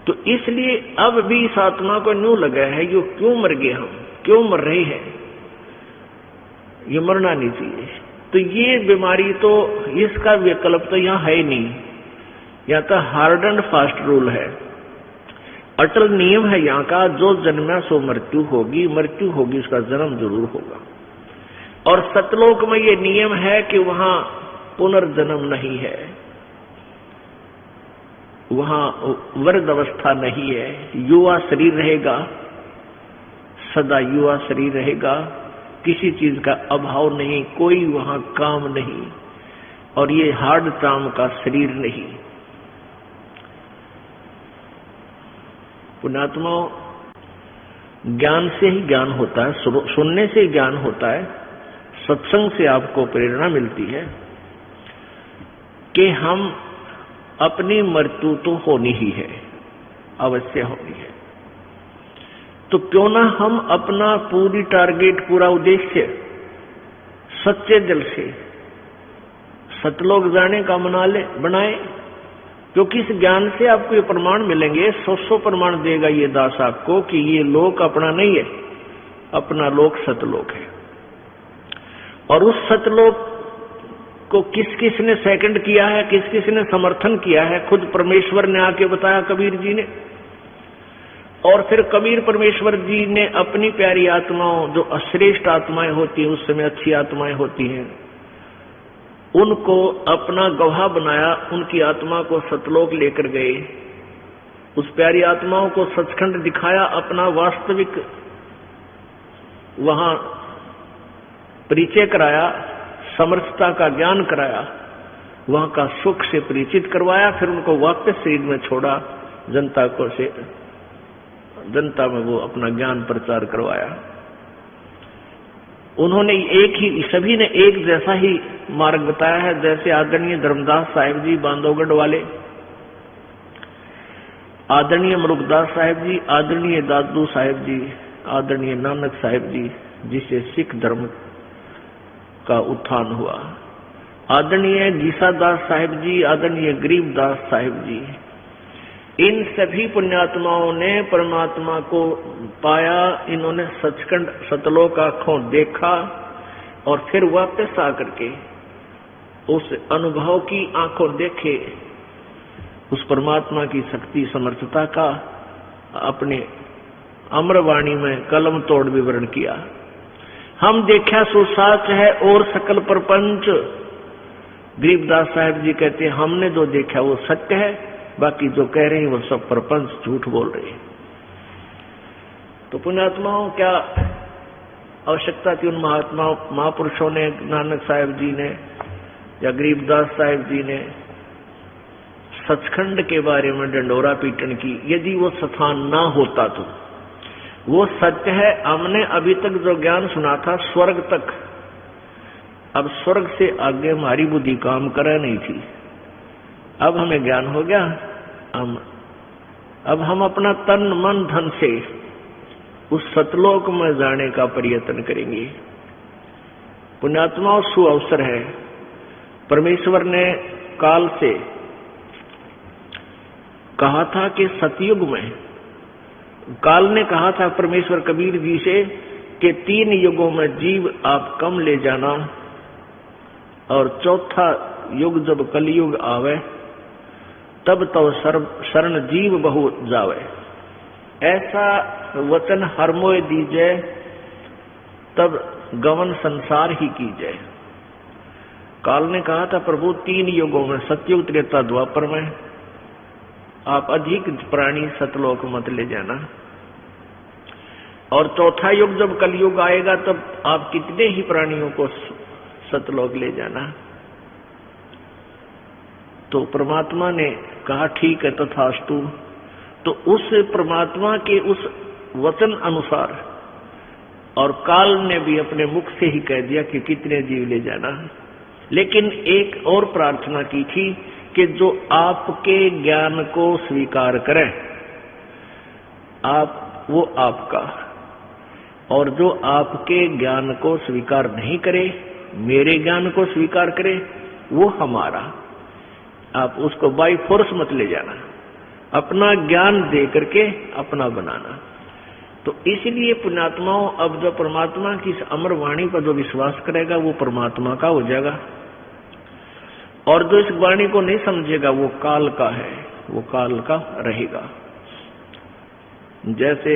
तो इसलिए अब भी इस आत्मा को न्यू लगा है, यो क्यों मर गए, हम क्यों मर रहे हैं, ये मरना नहीं चाहिए। तो ये बीमारी तो, इसका विकल्प तो यहाँ है नहीं, यहाँ तो हार्ड एंड फास्ट रूल है, अटल नियम है यहाँ का, जो जन्मा सो मृत्यु होगी, मृत्यु होगी उसका जन्म जरूर होगा। और सतलोक में ये नियम है कि वहां पुनर्जन्म नहीं है, वहां वृद्ध अवस्था नहीं है, युवा शरीर रहेगा, सदा युवा शरीर रहेगा, किसी चीज का अभाव नहीं, कोई वहां काम नहीं, और ये हार्ड काम का शरीर नहीं। पुण्यात्मा, ज्ञान से ही ज्ञान होता है, सुनने से ही ज्ञान होता है, सत्संग से आपको प्रेरणा मिलती है कि हम अपनी मृत्यु तो होनी ही है, अवश्य होनी है। तो क्यों ना हम अपना पूरी टारगेट, पूरा उद्देश्य सच्चे दिल से सतलोक जाने का बनाए, क्योंकि इस ज्ञान से आपको ये प्रमाण मिलेंगे, 100 प्रमाण देगा ये दास आपको कि ये लोक अपना नहीं है, अपना लोक सतलोक है। और उस सतलोक को किस किस ने सेकंड किया है, किस किस ने समर्थन किया है, खुद परमेश्वर ने आके बताया कबीर जी ने। और फिर कबीर परमेश्वर जी ने अपनी प्यारी आत्माओं, जो अश्रेष्ठ आत्माएं होती हैं, उस समय अच्छी आत्माएं होती हैं, उनको अपना गवाह बनाया, उनकी आत्मा को सतलोक लेकर गए, उस प्यारी आत्माओं को सचखंड दिखाया, अपना वास्तविक वहां परिचय कराया, समर्थता का ज्ञान कराया, वहां का सुख से परिचित करवाया, फिर उनको वापस शरीर में छोड़ा, जनता में वो अपना ज्ञान प्रचार करवाया। उन्होंने एक ही, सभी ने एक जैसा ही मार्ग बताया है, जैसे आदरणीय धर्मदास साहिब जी बांधवगढ़ वाले, आदरणीय मुरुगदास साहिब जी, आदरणीय दादू साहिब जी, आदरणीय नानक साहिब जी, जिससे सिख धर्म का उत्थान हुआ, आदरणीय गीसादास साहिब जी, आदरणीय गरीबदास साहिब जी, इन सभी पुण्यात्माओं ने परमात्मा को पाया। इन्होंने सचखंड सतलोक आंखों देखा और फिर वापस आकर के उस अनुभव की आंखों देखे, उस परमात्मा की शक्ति समर्थता का अपने अमरवाणी में कलम तोड़ विवरण किया। हम देखा सो साच है और सकल प्रपंच, गरीबदास साहिब जी कहते हैं हमने जो देखा वो सत्य है, बाकी जो कह रहे हैं वो सब प्रपंच झूठ बोल रहे हैं। तो पुण्यात्माओं, क्या आवश्यकता थी उन महापुरुषों ने, नानक साहिब जी ने या गरीबदास साहिब जी ने सचखंड के बारे में डंडोरा पीटन की? यदि वो स्थान ना होता तो वो सत्य है। हमने अभी तक जो ज्ञान सुना था स्वर्ग तक, अब स्वर्ग से आगे हमारी बुद्धि काम करे नहीं थी। अब हमें ज्ञान हो गया, अब हम अपना तन मन धन से उस सतलोक में जाने का प्रयत्न करेंगे। पुण्यात्माओं, सु अवसर है। परमेश्वर ने काल से कहा था कि सतयुग में, काल ने कहा था परमेश्वर कबीर जी से कि 3 युगों में जीव आप कम ले जाना, और चौथा युग जब कलयुग आवे तब तो शरण जीव बहु जावे। ऐसा वचन हर मोय दीजे तब गवन संसार ही कीजिए। काल ने कहा था प्रभु 3 युगों में, सतयुग त्रेता द्वापर में आप अधिक प्राणी सतलोक मत ले जाना, और चौथा युग जब कलयुग आएगा तब आप कितने ही प्राणियों को सतलोक ले जाना। तो परमात्मा ने कहा ठीक है तथास्तु। तो उस परमात्मा के उस वचन अनुसार, और काल ने भी अपने मुख से ही कह दिया कि कितने जीव ले जाना, लेकिन एक और प्रार्थना की थी कि जो आपके ज्ञान को स्वीकार करे आप, वो आपका, और जो आपके ज्ञान को स्वीकार नहीं करे, मेरे ज्ञान को स्वीकार करे, वो हमारा। आप उसको बाई फोर्स मत ले जाना, अपना ज्ञान दे करके अपना बनाना। तो इसलिए पुण्यात्माओं, अब जो परमात्मा की इस अमर वाणी पर जो विश्वास करेगा वो परमात्मा का हो जाएगा, और जो इस वाणी को नहीं समझेगा वो काल का है, वो काल का रहेगा। जैसे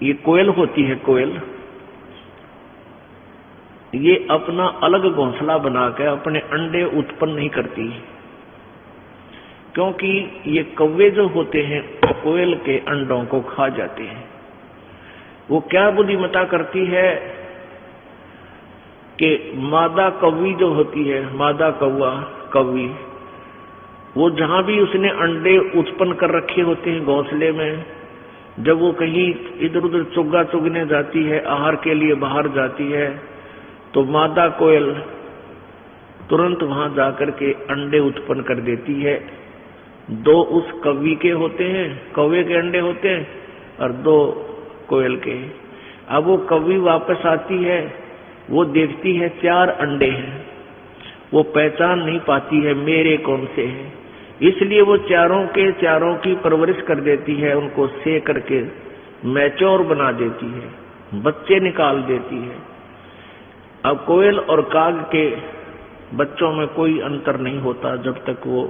ये कोयल होती है, कोयल ये अपना अलग घोंसला बना के अपने अंडे उत्पन्न नहीं करती, क्योंकि ये कौवे जो होते हैं कोयल के अंडों को खा जाते हैं। वो क्या बुद्धिमता करती है कि मादा कौवी जो होती है, मादा कौवा कौवी, वो जहां भी उसने अंडे उत्पन्न कर रखे होते हैं घोंसले में, जब वो कहीं इधर उधर चुग्गा चुगने जाती है, आहार के लिए बाहर जाती है, तो मादा कोयल तुरंत वहां जाकर के अंडे उत्पन्न कर देती है। 2 उस कौवी के होते हैं, कौवे के अंडे होते हैं, और 2 कोयल के। अब वो कौवी वापस आती है, वो देखती है 4 अंडे हैं, वो पहचान नहीं पाती है मेरे कौन से हैं, इसलिए वो चारों के चारों की परवरिश कर देती है, उनको सेक करके मैच्योर बना देती है, बच्चे निकाल देती है। अब कोयल और काग के बच्चों में कोई अंतर नहीं होता जब तक वो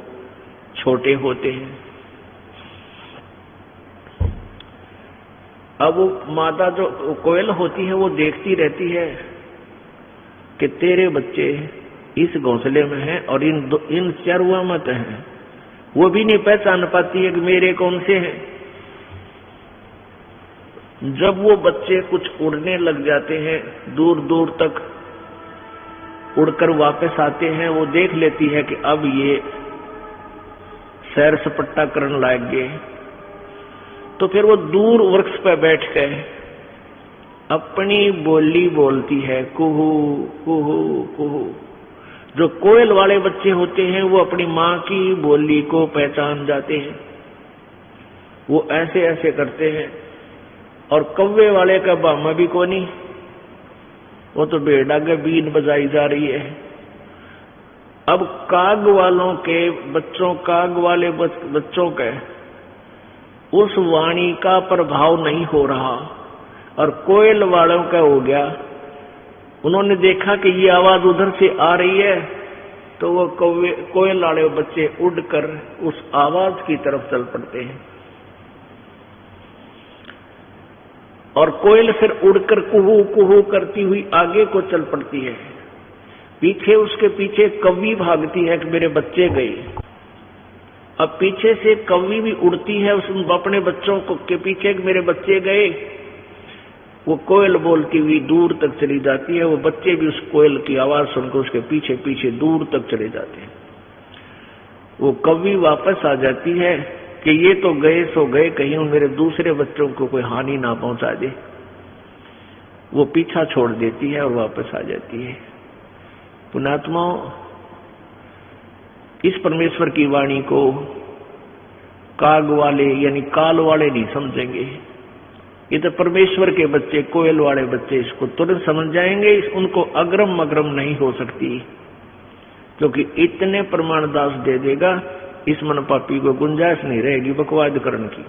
छोटे होते हैं। अब वो मादा जो कोयल होती है वो देखती रहती है कि तेरे बच्चे इस घोंसले में हैं और इन चरुआ मत हैं, वो भी नहीं पहचान पाती है कि मेरे कौन से हैं। जब वो बच्चे कुछ उड़ने लग जाते हैं, दूर दूर तक उड़कर वापस आते हैं, वो देख लेती है कि अब ये सैर सपट्टा करने लायक गए, तो फिर वो दूर वृक्ष पर बैठ कर अपनी बोली बोलती है, कुहू कुहू कुहू। जो कोयल वाले बच्चे होते हैं वो अपनी माँ की बोली को पहचान जाते हैं, वो ऐसे ऐसे करते हैं। और कौवे वाले का बामा भी कोनी, वो तो बेड़ा के बीन बजाई जा रही है। अब काग वालों के बच्चों, काग वाले बच्चों के उस वाणी का प्रभाव नहीं हो रहा, और कोयल वालों का हो गया। उन्होंने देखा कि ये आवाज उधर से आ रही है, तो वो कोयल वाले बच्चे उड़कर उस आवाज की तरफ चल पड़ते हैं, और कोयल फिर उड़कर कुहू कुहू करती हुई आगे को चल पड़ती है। पीछे उसके पीछे कौवी भागती है कि मेरे बच्चे गए। अब पीछे से कौवी भी उड़ती है उस अपने बच्चों को के पीछे कि मेरे बच्चे गए। वो कोयल बोलती हुई दूर तक चली जाती है, वो बच्चे भी उस कोयल की आवाज सुनकर उसके पीछे पीछे दूर तक चले जाते हैं। वो कौवी वापस आ जाती है कि ये तो गए सो गए, कहीं मेरे दूसरे बच्चों को कोई हानि ना पहुंचा दे। वो पीछा छोड़ देती है और वापस आ जाती है। पुण्यात्माओं, इस परमेश्वर की वाणी को काग वाले यानी काल वाले नहीं समझेंगे। ये तो परमेश्वर के बच्चे, कोयल वाले बच्चे इसको तुरंत समझ जाएंगे। उनको अग्रम मग्रम नहीं हो सकती, क्योंकि इतने प्रमाण दास दे देगा इस मन पापी को गुंजाइश नहीं रहेगी बकवाद करने की।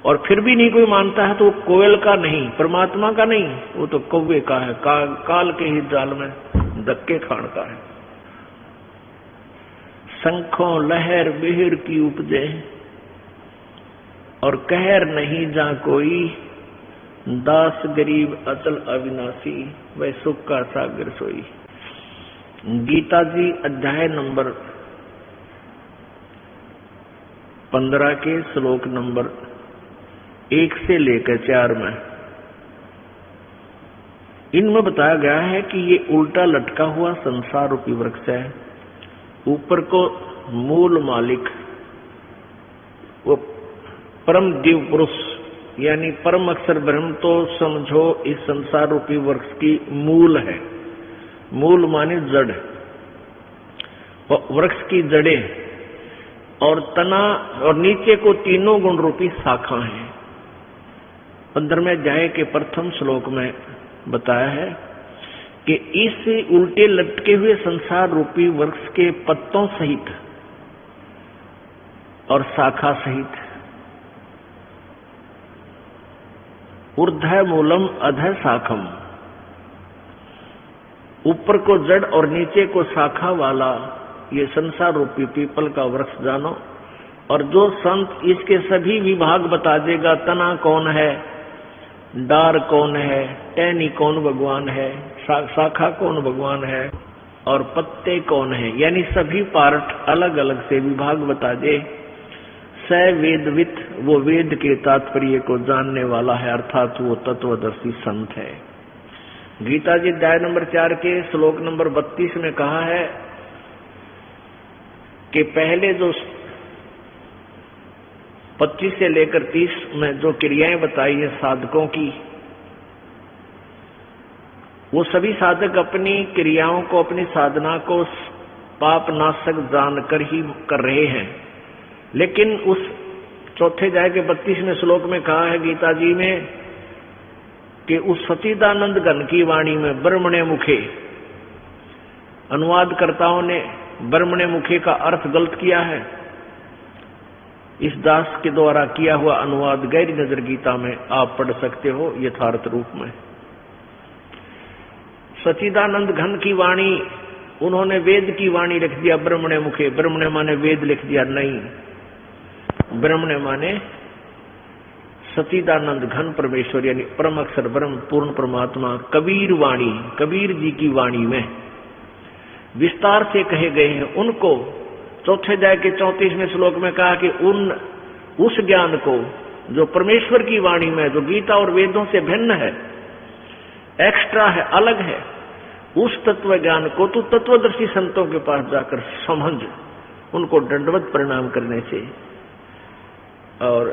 और फिर भी नहीं कोई मानता है तो वो कोयल का नहीं, परमात्मा का नहीं, वो तो कौवे का है, काल के ही जाल में धक्के खान का है। शंखों लहर बिहर की उपजे और कहर नहीं जा कोई, दास गरीब अचल अविनाशी वह सुख का सागर सोई। गीता जी अध्याय नंबर 15 के श्लोक नंबर 1 से लेकर 4 में इनमें बताया गया है कि ये उल्टा लटका हुआ संसार रूपी वृक्ष है। ऊपर को मूल मालिक वो परम दिव्य पुरुष यानी परम अक्षर ब्रह्म तो समझो इस संसार रूपी वृक्ष की मूल है। मूल माने जड़, वृक्ष की जड़ें और तना और नीचे को तीनों गुण रूपी शाखा हैं। 15वें अध्याय के प्रथम श्लोक में बताया है कि इस उल्टे लटके हुए संसार रूपी वृक्ष के पत्तों सहित और शाखा सहित ऊर्ध्व मूलम अधः शाखम, ऊपर को जड़ और नीचे को शाखा वाला ये संसार रूपी पीपल का वृक्ष जानो। और जो संत इसके सभी विभाग बता देगा, तना कौन है, डार कौन है, टहनी कौन भगवान है, शाखा कौन भगवान है और पत्ते कौन है, यानी सभी पार्ट अलग अलग से विभाग बता दे, स वेदवित वो वेद के तात्पर्य को जानने वाला है, अर्थात वो तत्वदर्शी संत है। गीता जी अध्याय नंबर 4 के श्लोक नंबर 32 में कहा है कि पहले जो 25 से लेकर 30 में जो क्रियाएं बताई है साधकों की, वो सभी साधक अपनी क्रियाओं को, अपनी साधना को पाप नाशक जानकर ही कर रहे हैं। लेकिन उस चौथे अध्याय के 32वें श्लोक में कहा है गीता जी में कि उस सच्चिदानंद घन की वाणी में ब्रह्मणे मुखे, अनुवादकर्ताओं ने ब्रह्मणे मुखे का अर्थ गलत किया है। इस दास के द्वारा किया हुआ अनुवाद गैर नजर गीता में आप पढ़ सकते हो यथार्थ रूप में। सच्चिदानंद घन की वाणी उन्होंने वेद की वाणी लिख दिया ब्रह्मणे मुखे। ब्रह्मणे माने वेद लिख दिया, नहीं, ब्रह्मणे माने सच्चिदानंद घन परमेश्वर यानी परम अक्षर ब्रह्म पूर्ण परमात्मा। कबीर वाणी, कबीर जी की वाणी में विस्तार से कहे गए हैं। उनको चौथे अध्याय के 34वें श्लोक में कहा कि उस ज्ञान को जो परमेश्वर की वाणी में, जो गीता और वेदों से भिन्न है, एक्स्ट्रा है, अलग है, उस तत्व ज्ञान को तू तत्वदर्शी संतों के पास जाकर समझ, उनको दंडवत प्रणाम करने से और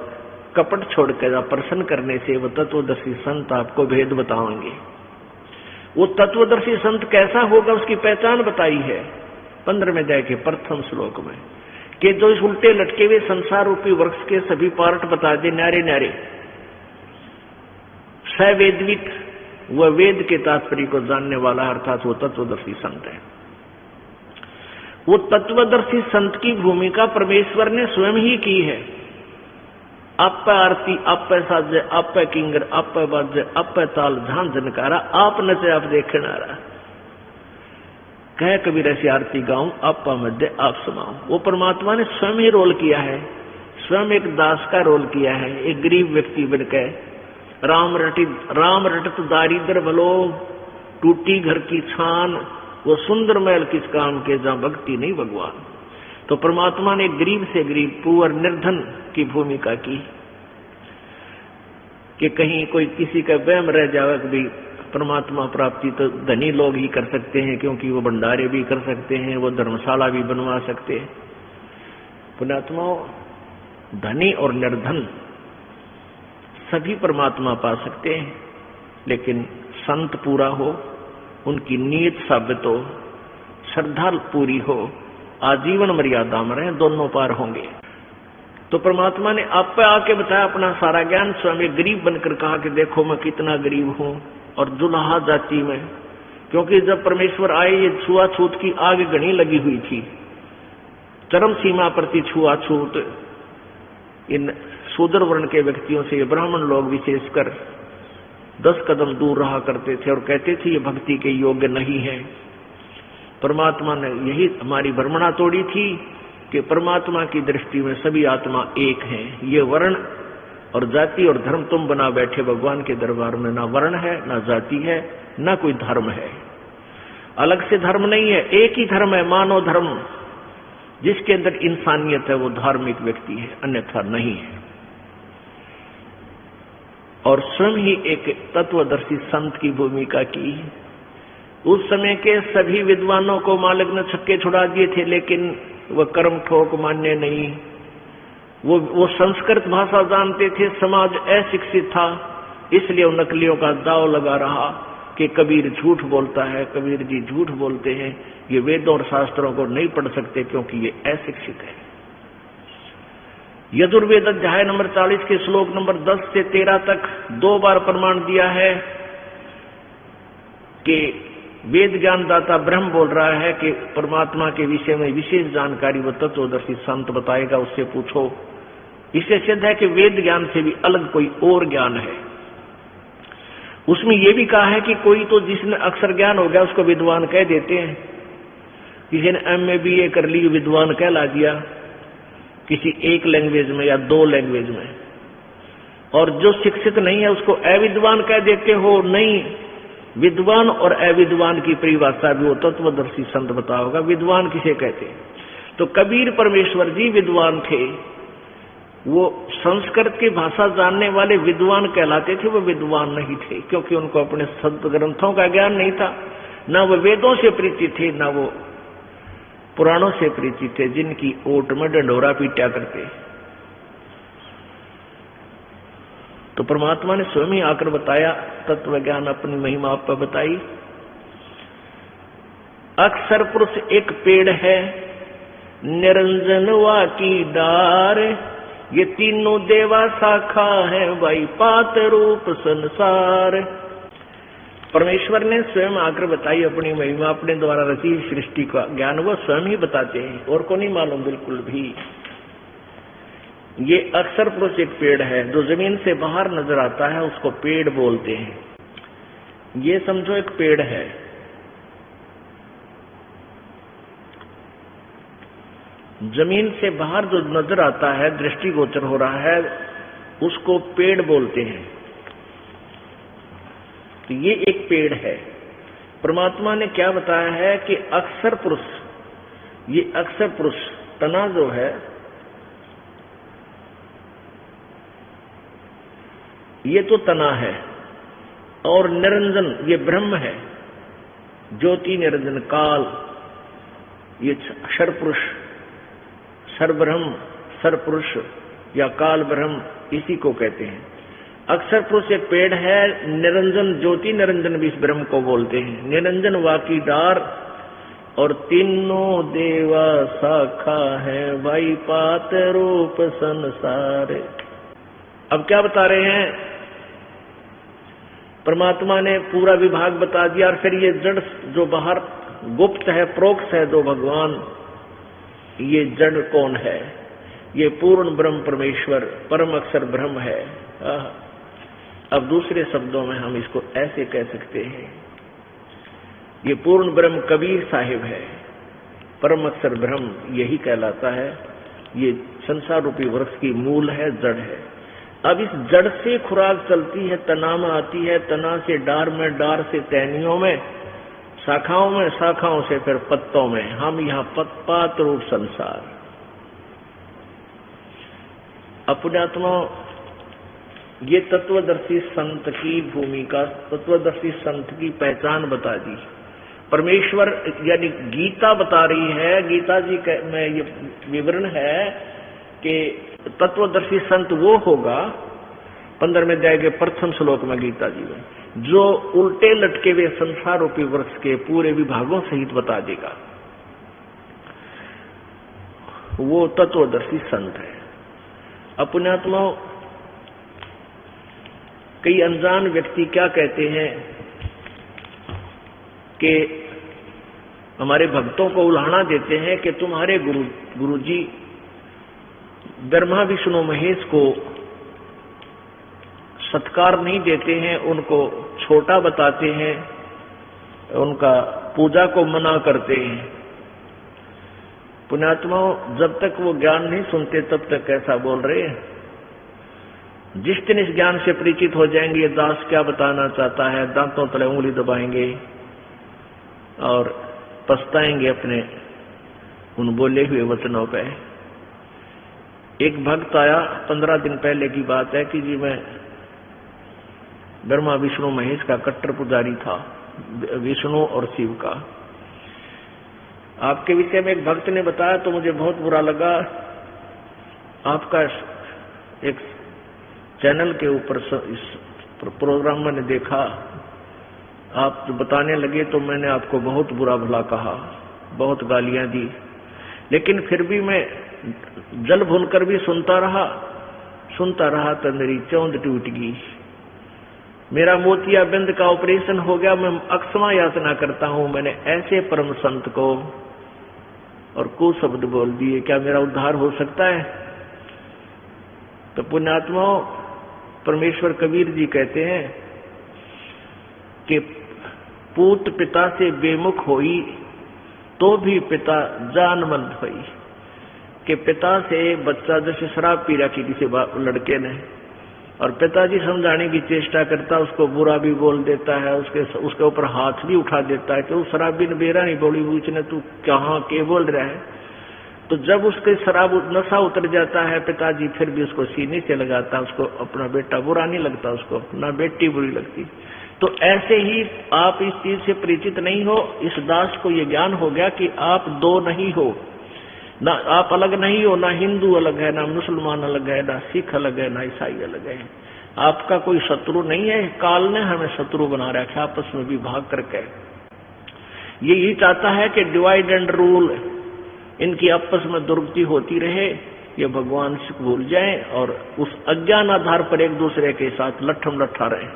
कपट छोड़कर प्रसन्न करने से वो तत्वदर्शी संत आपको भेद बताएंगे। वो तत्वदर्शी संत कैसा होगा उसकी पहचान बताई है 15वें अध्याय के प्रथम श्लोक में कि जो इस उल्टे लटके हुए संसार रूपी वृक्ष के सभी पार्ट बता दे, न्यारे न्यारे, सवेदवित वह वेद के तात्पर्य को जानने वाला, अर्थात वो तत्वदर्शी संत है। वो तत्वदर्शी संत की भूमिका परमेश्वर ने स्वयं ही की है। आप आरती, आप साजे, आप किंगर, आप बाजे, आप ताल झान झनकारा, आप नचे आप देखनारा, कह कबीर ऐसी आरती गाऊं, आप मध्य आप सुनाऊं। वो परमात्मा ने स्वयं ही रोल किया है, स्वयं एक दास का रोल किया है। एक गरीब व्यक्ति बनकर राम रटत दारिद्र भलो, टूटी घर की छान, वो सुंदर महल किस काम के जहां भक्ति नहीं भगवान। तो परमात्मा ने गरीब से गरीब, पुअर, निर्धन की भूमिका की कि कहीं कोई किसी का वहम रह जाए कि भी परमात्मा प्राप्ति तो धनी लोग ही कर सकते हैं, क्योंकि वो भंडारे भी कर सकते हैं, वो धर्मशाला भी बनवा सकते हैं। पुण्यात्मा, धनी और निर्धन सभी परमात्मा पा सकते हैं, लेकिन संत पूरा हो, उनकी नीयत साबित हो, श्रद्धा पूरी हो, आजीवन मर्यादा में रहे, दोनों पार होंगे। तो परमात्मा ने आप पे आके बताया अपना सारा ज्ञान, स्वयं एक गरीब बनकर कहा कि देखो मैं कितना गरीब हूं, और जुलाहा जाति में, क्योंकि जब परमेश्वर आए ये छुआछूत की आग घनी लगी हुई थी, चरम सीमा प्रति छुआछूत, इन शूद्र वर्ण के व्यक्तियों से ये ब्राह्मण लोग विशेषकर 10 कदम दूर रहा करते थे और कहते थे ये भक्ति के योग्य नहीं है। परमात्मा ने यही हमारी भ्रमणा तोड़ी थी कि परमात्मा की दृष्टि में सभी आत्मा एक हैं। ये वर्ण और जाति और धर्म तुम बना बैठे भगवान के दरबार में, ना वर्ण है, ना जाति है, ना कोई धर्म है, अलग से धर्म नहीं है, एक ही धर्म है, मानव धर्म। जिसके अंदर इंसानियत है वो धार्मिक व्यक्ति है, अन्यथा नहीं है। और स्वयं ही एक तत्वदर्शी संत की भूमिका की। उस समय के सभी विद्वानों को मालिक ने छक्के छुड़ा दिए थे, लेकिन वह कर्म ठोक मान्य नहीं। वो संस्कृत भाषा जानते थे, समाज अशिक्षित था, इसलिए उन नकलियों का दाव लगा रहा कि कबीर झूठ बोलता है, कबीर जी झूठ बोलते हैं, ये वेदों और शास्त्रों को नहीं पढ़ सकते क्योंकि ये अशिक्षित है। यजुर्वेद अध्याय नंबर 40 के श्लोक नंबर 10 से 13 तक 2 बार प्रमाण दिया है कि वेद ज्ञानदाता ब्रह्म बोल रहा है कि परमात्मा के विषय में विशेष जानकारी वो तत्वदर्शी संत बताएगा, उससे पूछो। इससे सिद्ध है कि वेद ज्ञान से भी अलग कोई और ज्ञान है। उसमें यह भी कहा है कि कोई तो जिसने अक्षर ज्ञान हो गया उसको विद्वान कह देते हैं। किसी ने MA BA कर ली, विद्वान कहला दिया किसी एक लैंग्वेज में या 2 लैंग्वेज में, और जो शिक्षित नहीं है उसको अविद्वान कह देते हो। नहीं, विद्वान और अविद्वान की परिभाषा भी वो तत्वदर्शी संत बता होगा। विद्वान किसे कहते? तो कबीर परमेश्वर जी विद्वान थे, वो संस्कृत की भाषा जानने वाले विद्वान कहलाते थे। वो विद्वान नहीं थे क्योंकि उनको अपने संत ग्रंथों का ज्ञान नहीं था, ना वो वेदों से परिचित थे, ना वो पुराणों से परिचित थे जिनकी ओट में डंडोरा पीटा करते। तो परमात्मा ने स्वयं ही आकर बताया, तत्व ज्ञान अपनी महिमा आप पर बताई। अक्षर पुरुष एक पेड़ है, निरंजन वा की डार, ये तीनों देवा शाखा है, भाई पात रूप संसार। परमेश्वर ने स्वयं आकर बताई अपनी महिमा, अपने द्वारा रची सृष्टि का ज्ञान वो स्वयं ही बताते हैं, और को नहीं मालूम बिल्कुल भी। ये अक्षर पुरुष एक पेड़ है, जो जमीन से बाहर नजर आता है उसको पेड़ बोलते हैं। ये समझो एक पेड़ है, जमीन से बाहर जो नजर आता है, दृष्टिगोचर हो रहा है, उसको पेड़ बोलते हैं। तो ये एक पेड़ है। परमात्मा ने क्या बताया है कि अक्षर पुरुष, ये अक्षर पुरुष तना जो है, ये तो तना है, और निरंजन ये ब्रह्म है, ज्योति निरंजन काल, ये अक्षर पुरुष सर्वब्रह्म सर्वपुरुष या काल ब्रह्म, इसी को कहते हैं। अक्षर पुरुष एक पेड़ है, निरंजन ज्योति निरंजन भी इस ब्रह्म को बोलते हैं। निरंजन वाकी डार, और तीनों देवा शाखा है, भाई पात रूप संसार। अब क्या बता रहे हैं? परमात्मा ने पूरा विभाग बता दिया, और फिर ये जड़ जो बाहर गुप्त है, प्रोक्ष है, जो भगवान, ये जड़ कौन है? ये पूर्ण ब्रह्म परमेश्वर परम अक्षर ब्रह्म है। अब दूसरे शब्दों में हम इसको ऐसे कह सकते हैं, ये पूर्ण ब्रह्म कबीर साहिब है, परम अक्षर ब्रह्म यही कहलाता है। ये संसार रूपी वृक्ष की मूल है, जड़ है। अब इस जड़ से खुराक चलती है, तना में आती है, तना से डार में, डार से टहनियों में, शाखाओं में, शाखाओं से फिर पत्तों में। हम यहाँ पात रूप संसार। अपने आत्मा, ये तत्वदर्शी संत की भूमिका, तत्वदर्शी संत की पहचान बता दी। परमेश्वर यानी गीता बता रही है, गीता जी में ये विवरण है कि तत्वदर्शी संत वो होगा, 15वें अध्याय के प्रथम श्लोक में गीता जी में, जो उल्टे लटके हुए संसार रूपी वृक्ष के पूरे विभागों सहित बता देगा। वो तत्वदर्शी संत है। अपने आत्मा, कई अनजान व्यक्ति क्या कहते हैं कि हमारे भक्तों को उल्हाना देते हैं कि तुम्हारे गुरुजी ब्रह्मा विष्णु महेश को सत्कार नहीं देते हैं, उनको छोटा बताते हैं, उनका पूजा को मना करते हैं। पुण्यात्माओं, जब तक वो ज्ञान नहीं सुनते तब तक कैसा बोल रहे हैं। जिस दिन इस ज्ञान से परिचित हो जाएंगे, ये दास क्या बताना चाहता है, दांतों तले उंगली दबाएंगे और पछताएंगे अपने उन बोले हुए वचनों पे। एक भक्त आया, 15 दिन पहले की बात है कि जी मैं ब्रह्मा विष्णु महेश का कट्टर पुजारी था, विष्णु और शिव का। आपके विषय में एक भक्त ने बताया तो मुझे बहुत बुरा लगा। आपका एक चैनल के ऊपर इस प्रोग्राम मैंने देखा, आप जो बताने लगे तो मैंने आपको बहुत बुरा भला कहा, बहुत गालियां दी, लेकिन फिर भी मैं जल भूनकर भी सुनता रहा तो मेरी चौंध टूट गई। मेरा मोतियाबिंद का ऑपरेशन हो गया, मैं अक्षमा याचना करता हूं। मैंने ऐसे परम संत को और कुशब्द बोल दिए, क्या मेरा उद्धार हो सकता है? तो पुण्यात्माओं, परमेश्वर कबीर जी कहते हैं कि पूत पिता से बेमुख होई तो भी पिता जानमंद होई। कि पिता से बच्चा जैसे शराब पी रखी किसी लड़के ने, और पिताजी समझाने की चेष्टा करता, उसको बुरा भी बोल देता है, उसके ऊपर हाथ भी उठा देता है कि वो शराबी ने बेरा नहीं बोली, पूछने तू कहाँ के बोल रहा है। तो जब उसके शराब नशा उतर जाता है, पिताजी फिर भी उसको सीने से लगाता, उसको अपना बेटा बुरा नहीं लगता, उसको अपना बेटी बुरी लगती। तो ऐसे ही आप इस चीज से परिचित नहीं हो। इस दास को ये ज्ञान हो गया कि आप दो नहीं हो, ना आप अलग नहीं हो, ना हिंदू अलग है, ना मुसलमान अलग है, ना सिख अलग है, ना ईसाई अलग है। आपका कोई शत्रु नहीं है। काल ने हमें शत्रु बना रखा आपस में विभाग करके। यही चाहता है कि डिवाइड एंड रूल, इनकी आपस में दुर्गति होती रहे, ये भगवान से भूल जाएं और उस अज्ञान आधार पर एक दूसरे के साथ लट्ठम लट्ठा रहे।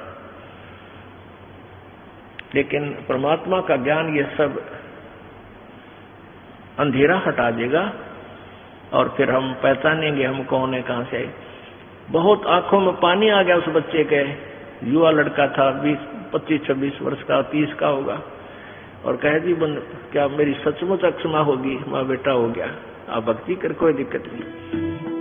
लेकिन परमात्मा का ज्ञान ये सब अंधेरा हटा देगा और फिर हम पहचानेंगे हम कौन है, कहां से। बहुत आंखों में पानी आ गया उस बच्चे के। युवा लड़का था, 25-26 वर्ष का, 30 का होगा, और कहे जी क्या मेरी सचमुच अक्षमा होगी? माँ बेटा हो गया, आप भक्ति कर, कोई दिक्कत नहीं।